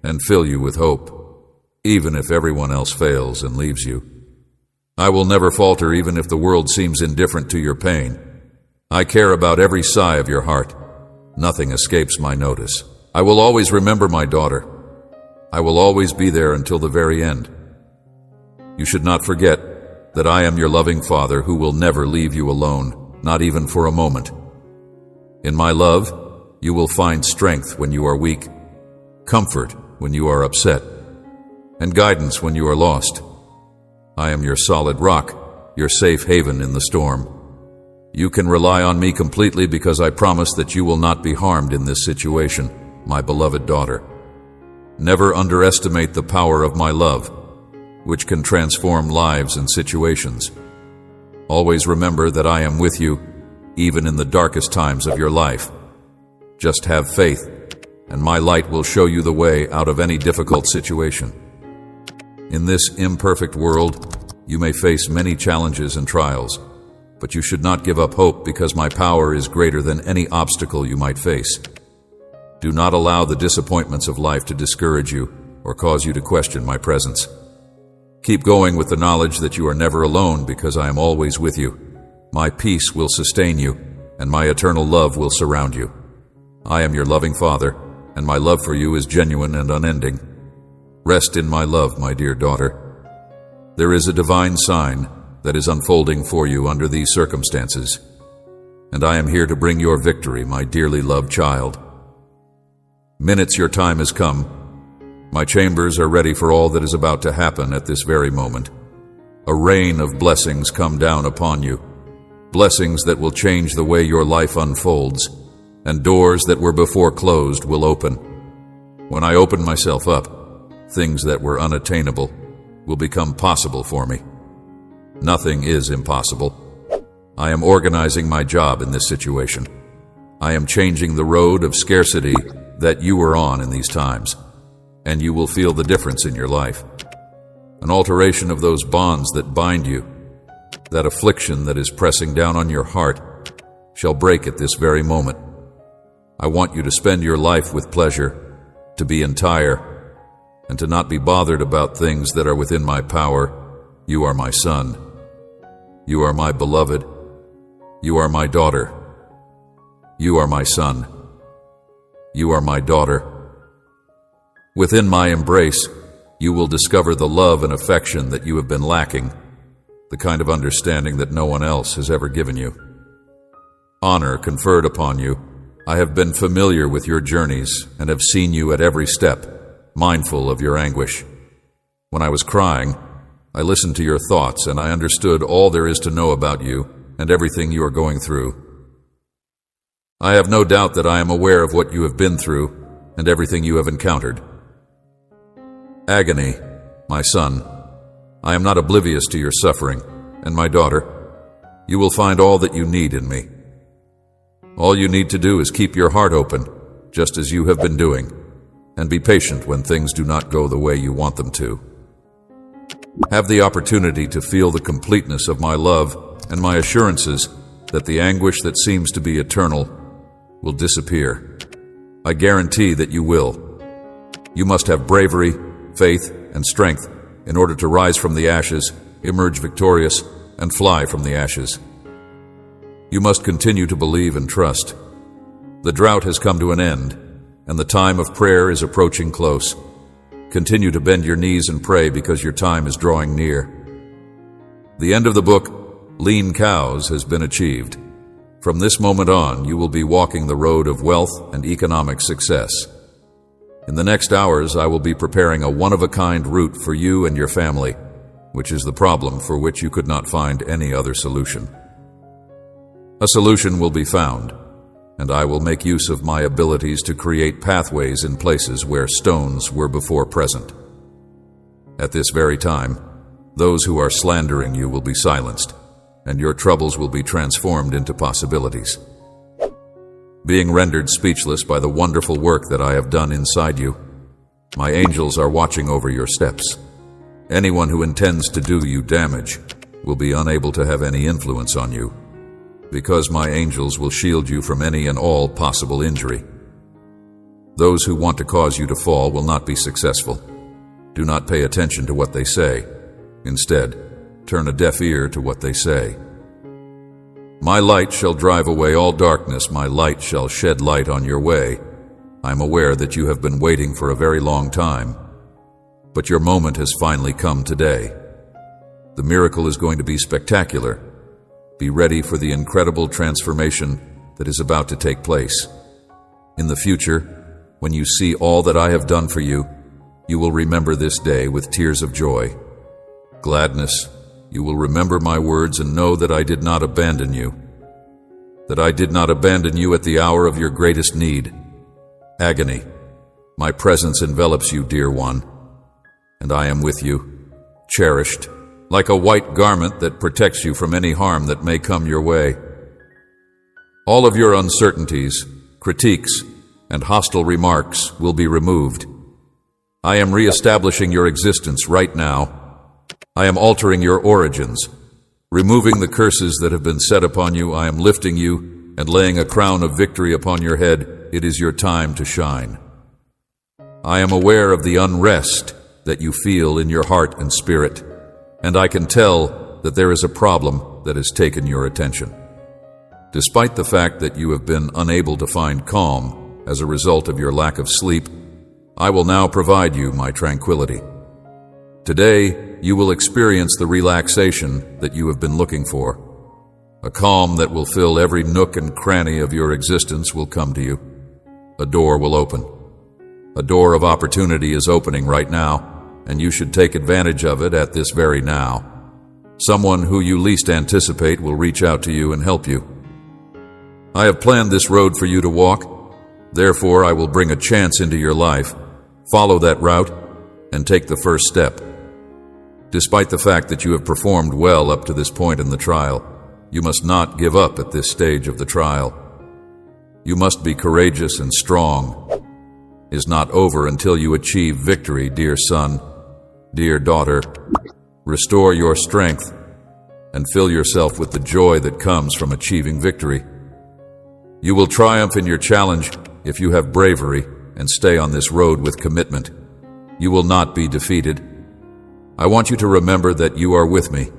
and fill you with hope, even if everyone else fails and leaves you. I will never falter even if the world seems indifferent to your pain. I care about every sigh of your heart. Nothing escapes my notice. I will always remember my daughter. I will always be there until the very end. You should not forget that I am your loving Father who will never leave you alone, not even for a moment. In my love, you will find strength when you are weak, comfort when you are upset, and guidance when you are lost. I am your solid rock, your safe haven in the storm. You can rely on me completely because I promise that you will not be harmed in this situation, my beloved daughter. Never underestimate the power of my love, which can transform lives and situations. Always remember that I am with you, even in the darkest times of your life. Just have faith, and my light will show you the way out of any difficult situation. In this imperfect world, you may face many challenges and trials, but you should not give up hope because my power is greater than any obstacle you might face. Do not allow the disappointments of life to discourage you or cause you to question my presence. Keep going with the knowledge that you are never alone because I am always with you. My peace will sustain you, and my eternal love will surround you. I am your loving Father, and my love for you is genuine and unending. Rest in my love, my dear daughter. There is a divine sign that is unfolding for you under these circumstances, and I am here to bring your victory, my dearly loved child. Minutes, your time has come. My chambers are ready for all that is about to happen at this very moment. A rain of blessings come down upon you, blessings that will change the way your life unfolds, and doors that were before closed will open. When I open myself up, things that were unattainable will become possible for me. Nothing is impossible. I am organizing my job in this situation. I am changing the road of scarcity that you were on in these times, and you will feel the difference in your life. An alteration of those bonds that bind you, that affliction that is pressing down on your heart, shall break at this very moment. I want you to spend your life with pleasure, to be entire, and to not be bothered about things that are within my power. You are my son. You are my beloved. You are my daughter. You are my son. You are my daughter. Within my embrace, you will discover the love and affection that you have been lacking, the kind of understanding that no one else has ever given you. Honor conferred upon you. I have been familiar with your journeys and have seen you at every step, mindful of your anguish. When I was crying, I listened to your thoughts and I understood all there is to know about you and everything you are going through. I have no doubt that I am aware of what you have been through and everything you have encountered. Agony, my son, I am not oblivious to your suffering, and my daughter, you will find all that you need in me. All you need to do is keep your heart open, just as you have been doing, and be patient when things do not go the way you want them to. Have the opportunity to feel the completeness of my love and my assurances that the anguish that seems to be eternal will disappear. I guarantee that you will. You must have bravery, faith, and strength in order to rise from the ashes, emerge victorious, and fly from the ashes. You must continue to believe and trust. The drought has come to an end, and the time of prayer is approaching close. Continue to bend your knees and pray because your time is drawing near. The end of the book, Lean Cows, has been achieved. From this moment on, you will be walking the road of wealth and economic success. In the next hours, I will be preparing a one-of-a-kind route for you and your family, which is the problem for which you could not find any other solution. A solution will be found, and I will make use of my abilities to create pathways in places where stones were before present. At this very time, those who are slandering you will be silenced, and your troubles will be transformed into possibilities. Being rendered speechless by the wonderful work that I have done inside you, My angels are watching over your steps. Anyone who intends to do you damage will be unable to have any influence on you, because my angels will shield you from any and all possible injury. Those who want to cause you to fall will not be successful. Do not pay attention to what they say. Instead, turn a deaf ear to what they say. My light shall drive away all darkness. My light shall shed light on your way. I am aware that you have been waiting for a very long time, but your moment has finally come today. The miracle is going to be spectacular. Be ready for the incredible transformation that is about to take place. In the future, when you see all that I have done for you, you will remember this day with tears of joy. Gladness, you will remember my words and know that I did not abandon you. That I did not abandon you at the hour of your greatest need. Agony, my presence envelops you, dear one, and I am with you, cherished, like a white garment that protects you from any harm that may come your way. All of your uncertainties, critiques, and hostile remarks will be removed. I am reestablishing your existence right now. I am altering your origins, removing the curses that have been set upon you. I am lifting you and laying a crown of victory upon your head. It is your time to shine. I am aware of the unrest that you feel in your heart and spirit, and I can tell that there is a problem that has taken your attention. Despite the fact that you have been unable to find calm as a result of your lack of sleep, I will now provide you my tranquility. Today, you will experience the relaxation that you have been looking for. A calm that will fill every nook and cranny of your existence will come to you. A door will open. A door of opportunity is opening right now, and you should take advantage of it at this very now. Someone who you least anticipate will reach out to you and help you. I have planned this road for you to walk. Therefore, I will bring a chance into your life. Follow that route and take the first step. Despite the fact that you have performed well up to this point in the trial, you must not give up at this stage of the trial. You must be courageous and strong. It is not over until you achieve victory, dear son, dear daughter. Restore your strength and fill yourself with the joy that comes from achieving victory. You will triumph in your challenge if you have bravery and stay on this road with commitment. You will not be defeated. I want you to remember that you are with me,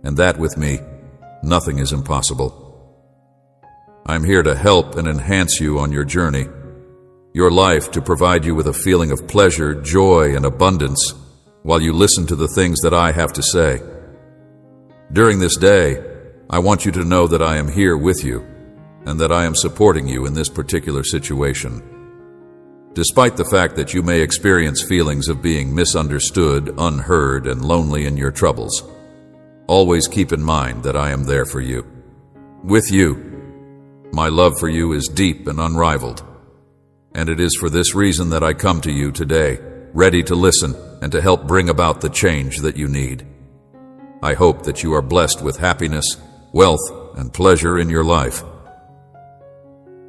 and that with me, nothing is impossible. I'm here to help and enhance you on your journey, your life, to provide you with a feeling of pleasure, joy, and abundance while you listen to the things that I have to say. During this day, I want you to know that I am here with you and that I am supporting you in this particular situation. Despite the fact that you may experience feelings of being misunderstood, unheard, and lonely in your troubles, always keep in mind that I am there for you. With you, my love for you is deep and unrivaled, and it is for this reason that I come to you today, ready to listen and to help bring about the change that you need. I hope that you are blessed with happiness, wealth, and pleasure in your life.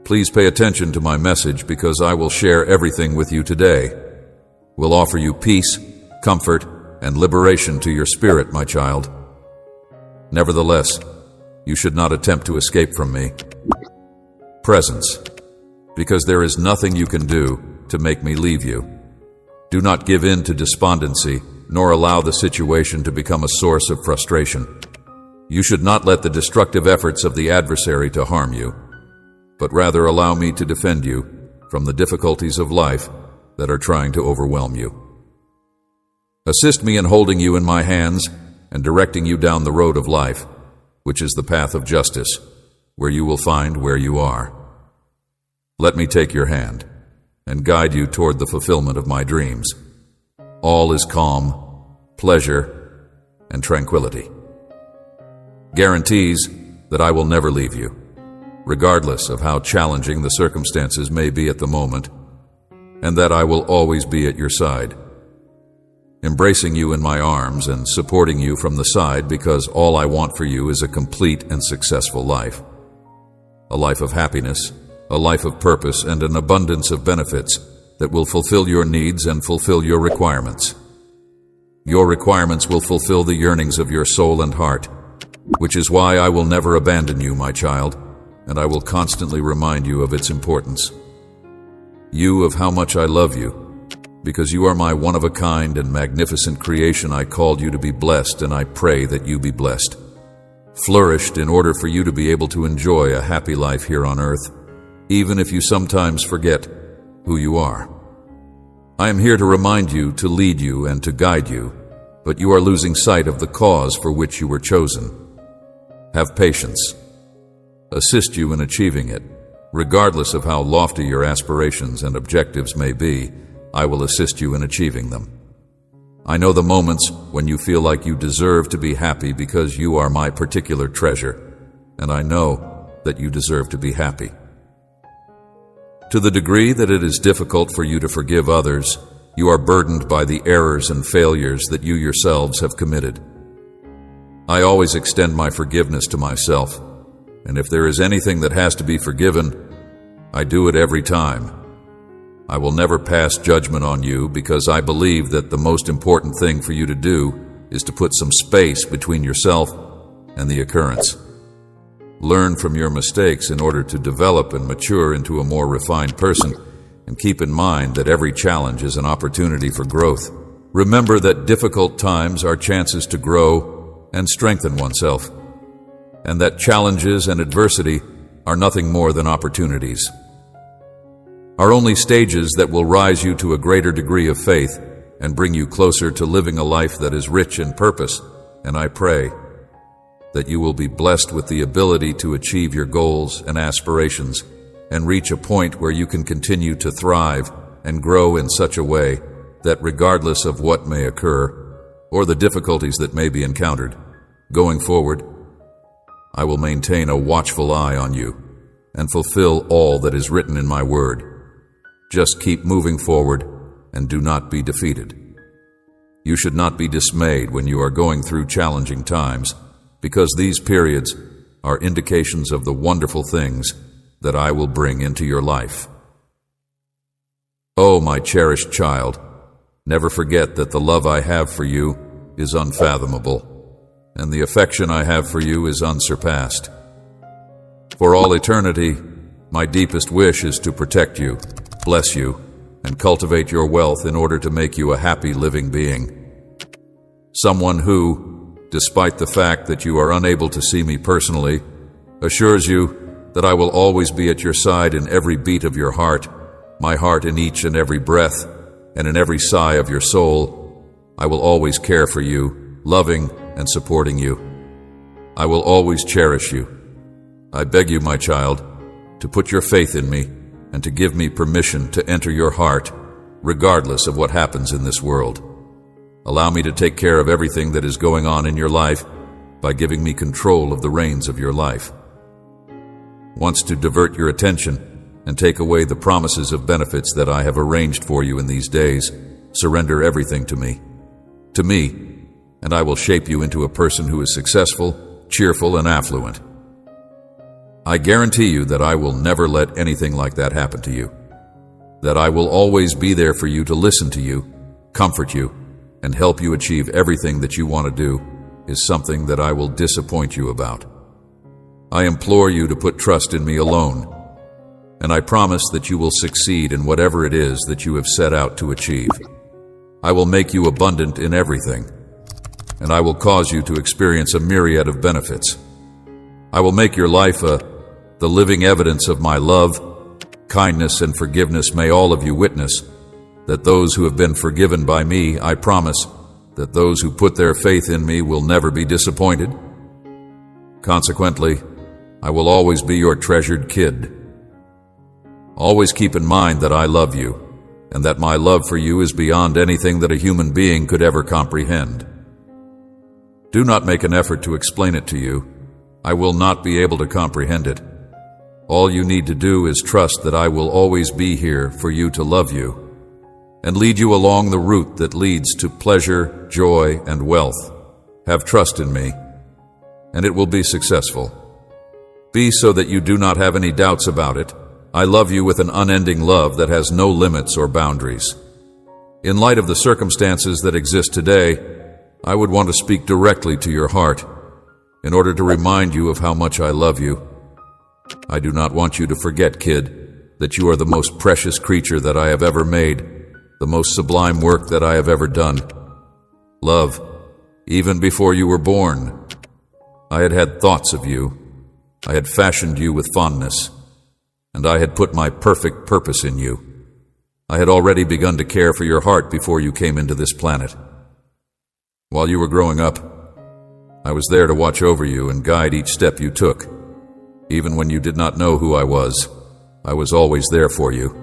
Please pay attention to my message, because I will share everything with you today. Will offer you peace, comfort, and liberation to your spirit, my child. Nevertheless, you should not attempt to escape from me. Presence, because there is nothing you can do to make me leave you. Do not give in to despondency, nor allow the situation to become a source of frustration. You should not let the destructive efforts of the adversary to harm you, but rather allow me to defend you from the difficulties of life that are trying to overwhelm you. Assist me in holding you in my hands and directing you down the road of life, which is the path of justice, where you will find where you are. Let me take your hand and guide you toward the fulfillment of my dreams. All is calm, pleasure, and tranquility. Guarantees that I will never leave you, regardless of how challenging the circumstances may be at the moment, and that I will always be at your side, embracing you in my arms and supporting you from the side, because all I want for you is a complete and successful life. A life of happiness, a life of purpose, and an abundance of benefits that will fulfill your needs and fulfill your requirements. Your requirements will fulfill the yearnings of your soul and heart, which is why I will never abandon you, my child, and I will constantly remind you of its importance. You, of how much I love you. Because you are my one-of-a-kind and magnificent creation, I called you to be blessed, and I pray that you be blessed. Flourished in order for you to be able to enjoy a happy life here on earth, even if you sometimes forget who you are. I am here to remind you, to lead you, and to guide you, but you are losing sight of the cause for which you were chosen. Have patience. Assist you in achieving it. Regardless of how lofty your aspirations and objectives may be, I will assist you in achieving them. I know the moments when you feel like you deserve to be happy because you are my particular treasure, and I know that you deserve to be happy. To the degree that it is difficult for you to forgive others, you are burdened by the errors and failures that you yourselves have committed. I always extend my forgiveness to myself, and if there is anything that has to be forgiven, I do it every time. I will never pass judgment on you because I believe that the most important thing for you to do is to put some space between yourself and the occurrence. Learn from your mistakes in order to develop and mature into a more refined person, and keep in mind that every challenge is an opportunity for growth. Remember that difficult times are chances to grow and strengthen oneself, and that challenges and adversity are nothing more than opportunities. Are only stages that will rise you to a greater degree of faith and bring you closer to living a life that is rich in purpose, and I pray that you will be blessed with the ability to achieve your goals and aspirations and reach a point where you can continue to thrive and grow in such a way that regardless of what may occur or the difficulties that may be encountered, going forward, I will maintain a watchful eye on you and fulfill all that is written in my word. Just keep moving forward and do not be defeated. You should not be dismayed when you are going through challenging times, because these periods are indications of the wonderful things that I will bring into your life. Oh, my cherished child, never forget that the love I have for you is unfathomable, and the affection I have for you is unsurpassed. For all eternity, my deepest wish is to protect you, bless you, and cultivate your wealth in order to make you a happy living being. Someone who, despite the fact that you are unable to see me personally, assures you that I will always be at your side in every beat of your heart, my heart in each and every breath, and in every sigh of your soul. I will always care for you, loving and supporting you. I will always cherish you. I beg you, my child, to put your faith in me and to give me permission to enter your heart, regardless of what happens in this world. Allow me to take care of everything that is going on in your life by giving me control of the reins of your life. Once to divert your attention and take away the promises of benefits that I have arranged for you in these days, surrender everything to me, and I will shape you into a person who is successful, cheerful, and affluent. I guarantee you that I will never let anything like that happen to you, that I will always be there for you to listen to you, comfort you, and help you achieve everything that you want to do is something that I will disappoint you about. I implore you to put trust in me alone, and I promise that you will succeed in whatever it is that you have set out to achieve. I will make you abundant in everything, and I will cause you to experience a myriad of benefits. I will make your life the living evidence of my love, kindness, and forgiveness. May all of you witness that those who have been forgiven by me, I promise that those who put their faith in me will never be disappointed. Consequently, I will always be your treasured kid. Always keep in mind that I love you, and that my love for you is beyond anything that a human being could ever comprehend. Do not make an effort to explain it to you. I will not be able to comprehend it. All you need to do is trust that I will always be here for you, to love you, and lead you along the route that leads to pleasure, joy, and wealth. Have trust in me, and it will be successful. Be so that you do not have any doubts about it, I love you with an unending love that has no limits or boundaries. In light of the circumstances that exist today, I would want to speak directly to your heart in order to remind you of how much I love you. I do not want you to forget, kid, that you are the most precious creature that I have ever made, the most sublime work that I have ever done. Love, even before you were born, I had had thoughts of you. I had fashioned you with fondness, and I had put my perfect purpose in you. I had already begun to care for your heart before you came into this planet. While you were growing up, I was there to watch over you and guide each step you took. Even when you did not know who I was always there for you.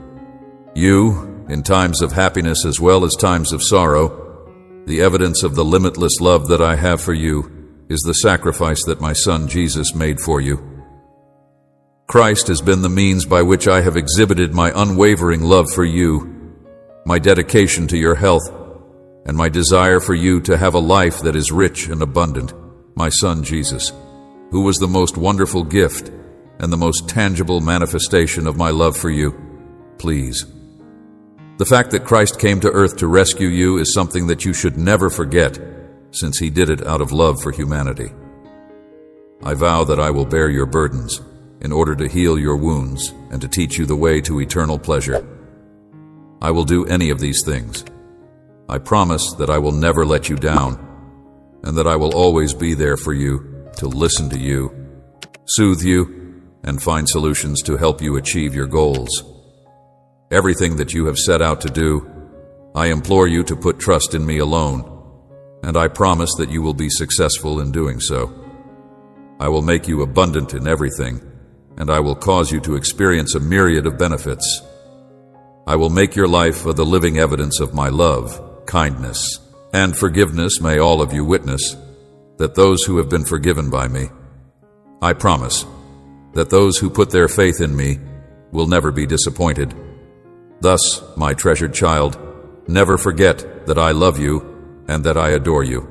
You, in times of happiness as well as times of sorrow, the evidence of the limitless love that I have for you is the sacrifice that my son Jesus made for you. Christ has been the means by which I have exhibited my unwavering love for you, my dedication to your health, and my desire for you to have a life that is rich and abundant. My son Jesus, who was the most wonderful gift and the most tangible manifestation of my love for you, please. The fact that Christ came to earth to rescue you is something that you should never forget, since he did it out of love for humanity. I vow that I will bear your burdens in order to heal your wounds and to teach you the way to eternal pleasure. I will do any of these things. I promise that I will never let you down, and that I will always be there for you, to listen to you, soothe you, and find solutions to help you achieve your goals. Everything that you have set out to do, I implore you to put trust in me alone, and I promise that you will be successful in doing so. I will make you abundant in everything, and I will cause you to experience a myriad of benefits. I will make your life the living evidence of my love, kindness, and forgiveness. May all of you witness that those who have been forgiven by me, I promise that those who put their faith in me will never be disappointed. Thus, my treasured child, never forget that I love you and that I adore you.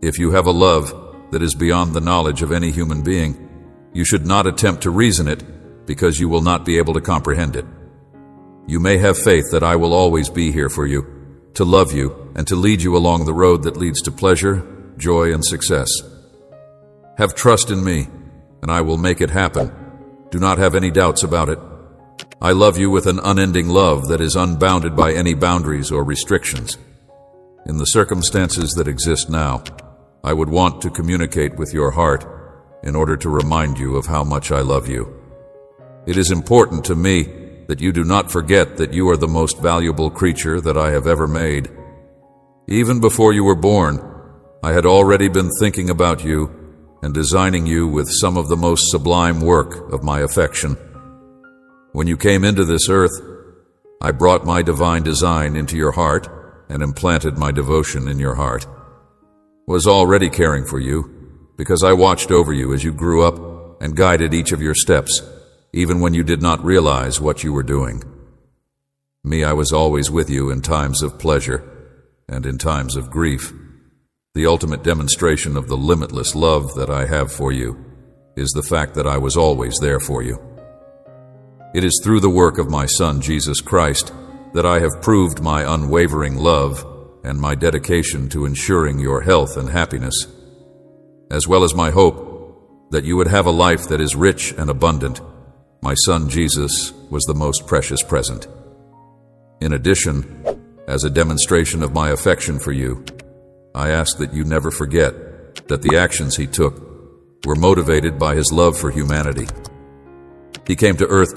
If you have a love that is beyond the knowledge of any human being, you should not attempt to reason it, because you will not be able to comprehend it. You may have faith that I will always be here for you, to love you, and to lead you along the road that leads to pleasure, joy, and success. Have trust in me, and I will make it happen. Do not have any doubts about it. I love you with an unending love that is unbounded by any boundaries or restrictions. In the circumstances that exist now, I would want to communicate with your heart in order to remind you of how much I love you. It is important to me that you do not forget that you are the most valuable creature that I have ever made. Even before you were born, I had already been thinking about you and designing you with some of the most sublime work of my affection. When you came into this earth, I brought my divine design into your heart and implanted my devotion in your heart. Was already caring for you, because I watched over you as you grew up and guided each of your steps, even when you did not realize what you were doing. Me, I was always with you in times of pleasure and in times of grief. The ultimate demonstration of the limitless love that I have for you is the fact that I was always there for you. It is through the work of my Son, Jesus Christ, that I have proved my unwavering love and my dedication to ensuring your health and happiness, as well as my hope that you would have a life that is rich and abundant. My Son Jesus was the most precious present. In addition, as a demonstration of my affection for you, I ask that you never forget that the actions he took were motivated by his love for humanity. He came to earth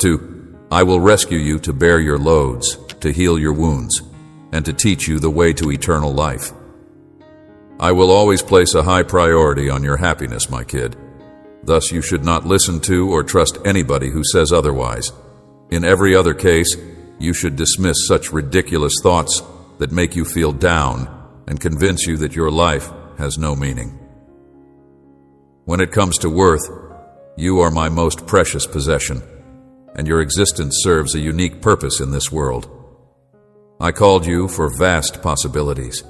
I will rescue you, to bear your loads, to heal your wounds, and to teach you the way to eternal life. I will always place a high priority on your happiness, my kid. Thus, you should not listen to or trust anybody who says otherwise. In every other case, you should dismiss such ridiculous thoughts that make you feel down and convince you that your life has no meaning. When it comes to worth, you are my most precious possession, and your existence serves a unique purpose in this world. I called you for vast possibilities.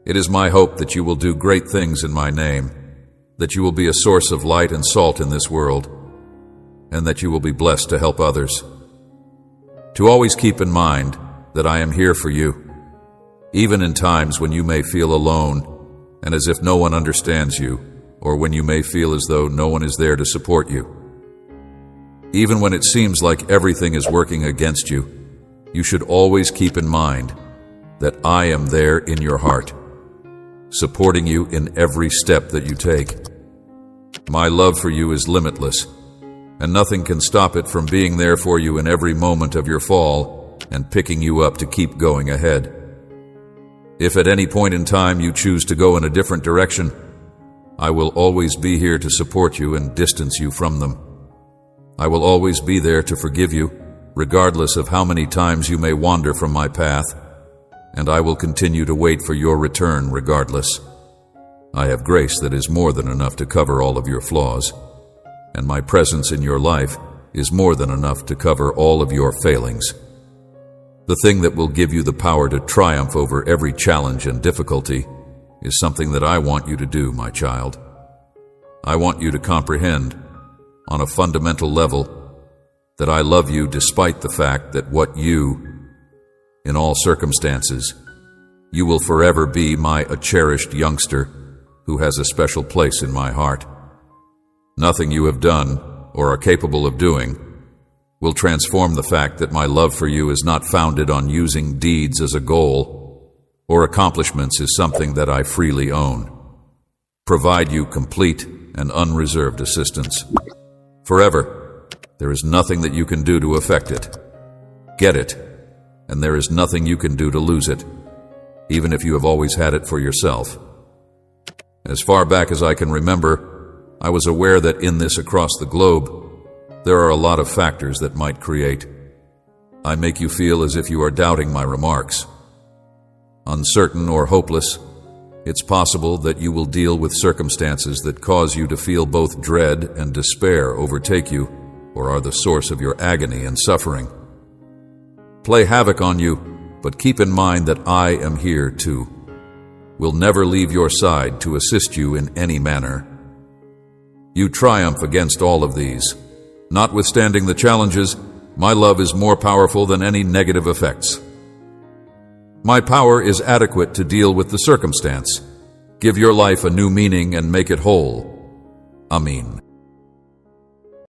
It is my hope that you will do great things in my name, that you will be a source of light and salt in this world. and that you will be blessed to help others. To always keep in mind that I am here for you, even in times when you may feel alone and as if no one understands you, or when you may feel as though no one is there to support you. Even when it seems like everything is working against you, you should always keep in mind that I am there in your heart, supporting you in every step that you take. My love for you is limitless, and nothing can stop it from being there for you in every moment of your fall and picking you up to keep going ahead. If at any point in time you choose to go in a different direction, I will always be here to support you and distance you from them. I will always be there to forgive you, regardless of how many times you may wander from my path, and I will continue to wait for your return regardless. I have grace that is more than enough to cover all of your flaws, and my presence in your life is more than enough to cover all of your failings. The thing that will give you the power to triumph over every challenge and difficulty is something that I want you to do, my child. I want you to comprehend, on a fundamental level, that I love you despite the fact that in all circumstances, you will forever be a cherished youngster who has a special place in my heart. Nothing you have done or are capable of doing will transform the fact that my love for you is not founded on using deeds as a goal, or accomplishments is something that I freely own. Provide you complete and unreserved assistance. Forever, there is nothing that you can do to affect it. Get it, and there is nothing you can do to lose it, even if you have always had it for yourself. As far back as I can remember, I was aware that in this across the globe, there are a lot of factors that might create. I make you feel as if you are doubting my remarks. Uncertain or hopeless, it's possible that you will deal with circumstances that cause you to feel both dread and despair overtake you, or are the source of your agony and suffering. Play havoc on you, but keep in mind that I am here too. Will never leave your side to assist you in any manner. You triumph against all of these. Notwithstanding the challenges, my love is more powerful than any negative effects. My power is adequate to deal with the circumstance. Give your life a new meaning and make it whole. Amen.